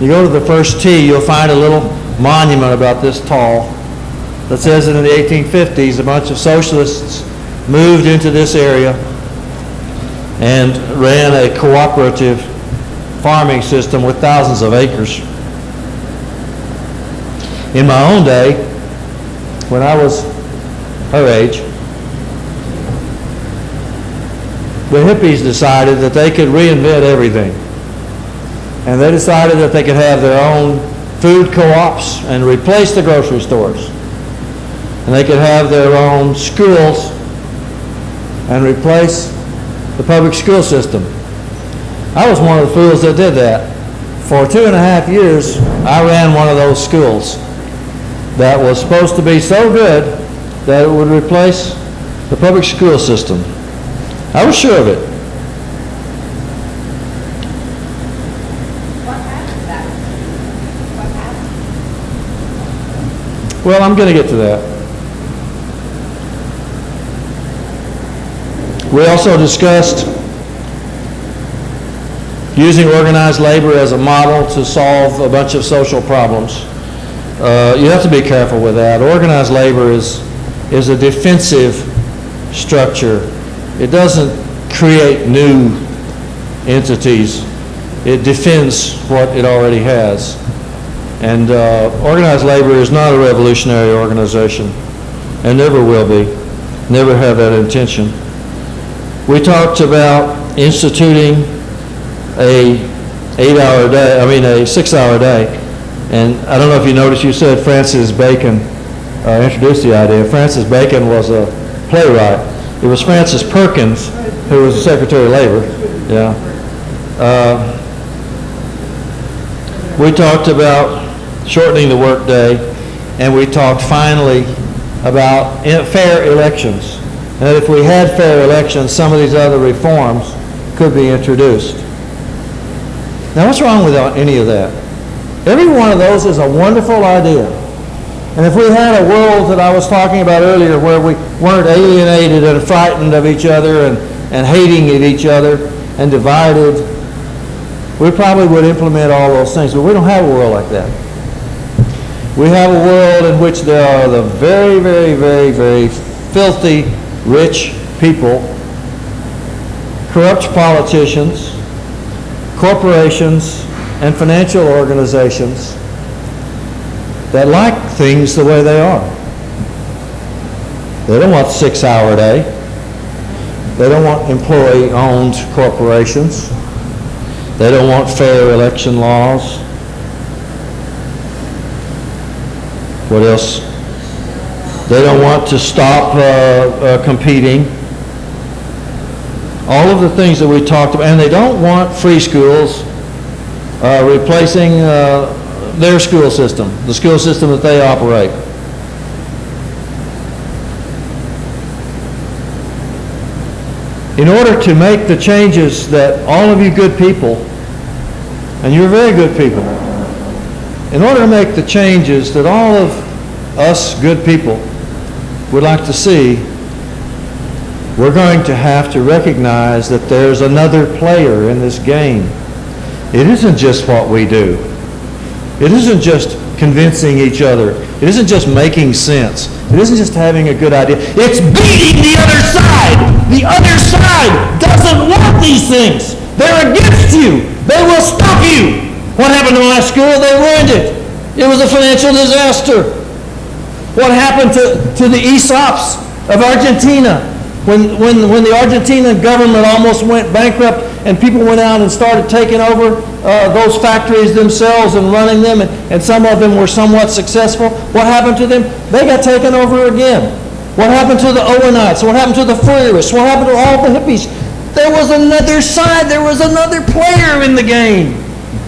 you go to the first tee, you'll find a little monument about this tall that says that in the 1850s a bunch of socialists moved into this area and ran a cooperative farming system with thousands of acres. In my own day, when I was her age, the hippies decided that they could reinvent everything. And they decided that they could have their own food co-ops and replace the grocery stores. And they could have their own schools and replace the public school system. I was one of the fools that did that. For 2.5 years, I ran one of those schools that was supposed to be so good that it would replace the public school system. I was sure of it. What happened to that? What happened? Well, I'm going to get to that. We also discussed using organized labor as a model to solve a bunch of social problems. You have to be careful with that. Organized labor is a defensive structure. It doesn't create new entities. It defends what it already has. And organized labor is not a revolutionary organization and never will be. Never have that intention. We talked about instituting a 8-hour day, I mean a 6-hour day. And I don't know if you noticed, you said Francis Bacon introduced the idea. Francis Bacon was a playwright. It was Francis Perkins who was the Secretary of Labor. Yeah. We talked about shortening the workday, and we talked finally about fair elections. And if we had fair elections, some of these other reforms could be introduced. Now, what's wrong with any of that? Every one of those is a wonderful idea. And if we had a world that I was talking about earlier where we weren't alienated and frightened of each other and hating at each other and divided, we probably would implement all those things. But we don't have a world like that. We have a world in which there are the very, very, very, very filthy, rich people, corrupt politicians, corporations, and financial organizations that like things the way they are. They don't want 6-hour day. They don't want employee-owned corporations. They don't want fair election laws. What else? They don't want to stop competing. All of the things that we talked about, and they don't want free schools replacing their school system, the school system that they operate. In order to make the changes that all of you good people, and you're very good people, in order to make the changes that all of us good people would like to see, we're going to have to recognize that there's another player in this game. It isn't just what we do. It isn't just convincing each other. It isn't just making sense. It isn't just having a good idea. It's beating the other side. The other side doesn't want these things. They're against you. They will stop you. What happened to my school? They ruined it. It was a financial disaster. What happened to the ESOPs of Argentina? When the Argentine government almost went bankrupt and people went out and started taking over those factories themselves and running them, and some of them were somewhat successful, what happened to them? They got taken over again. What happened to the Owenites? What happened to the Fourierists? What happened to all the hippies? There was another side. There was another player in the game.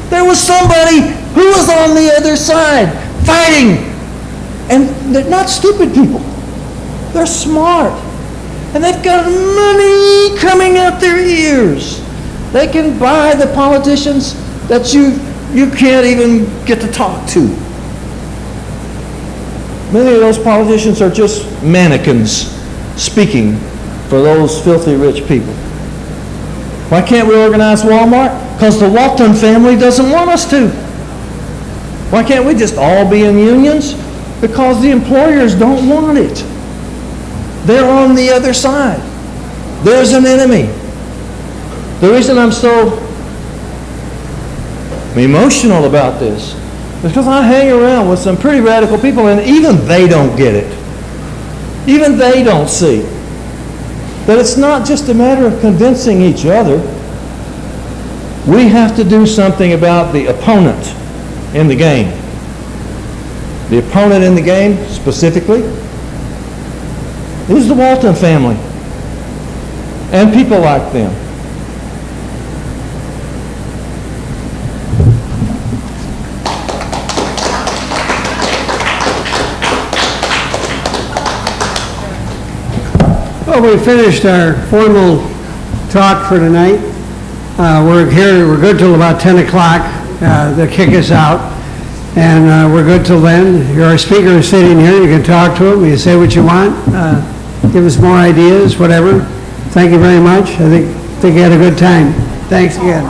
There was somebody who was on the other side fighting. And they're not stupid people. They're smart. And they've got money coming out their ears. They can buy the politicians that you can't even get to talk to. Many of those politicians are just mannequins speaking for those filthy rich people. Why can't we organize Walmart? Because the Walton family doesn't want us to. Why can't we just all be in unions? Because the employers don't want it. They're on the other side. There's an enemy. The reason I'm so emotional about this is because I hang around with some pretty radical people, and even they don't get it. Even they don't see that it's not just a matter of convincing each other. We have to do something about the opponent in the game. The opponent in the game, specifically, is the Walton family and people like them. Well, we finished our formal talk for tonight. We're good till about 10 o'clock. They'll kick us out. And we're good till then. Your speaker is sitting here. You can talk to him. You say what you want. Give us more ideas, whatever. Thank you very much. I think you had a good time. Thanks again.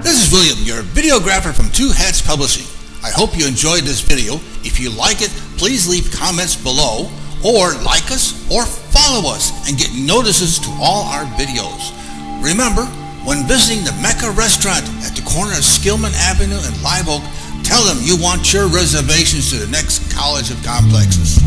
This is William, your videographer from Two Hats Publishing. I hope you enjoyed this video. If you like it, please leave comments below, or like us, or follow us, and get notices to all our videos. Remember, when visiting the Mecca restaurant at the corner of Skillman Avenue and Live Oak, tell them you want your reservations to the next College of Complexes.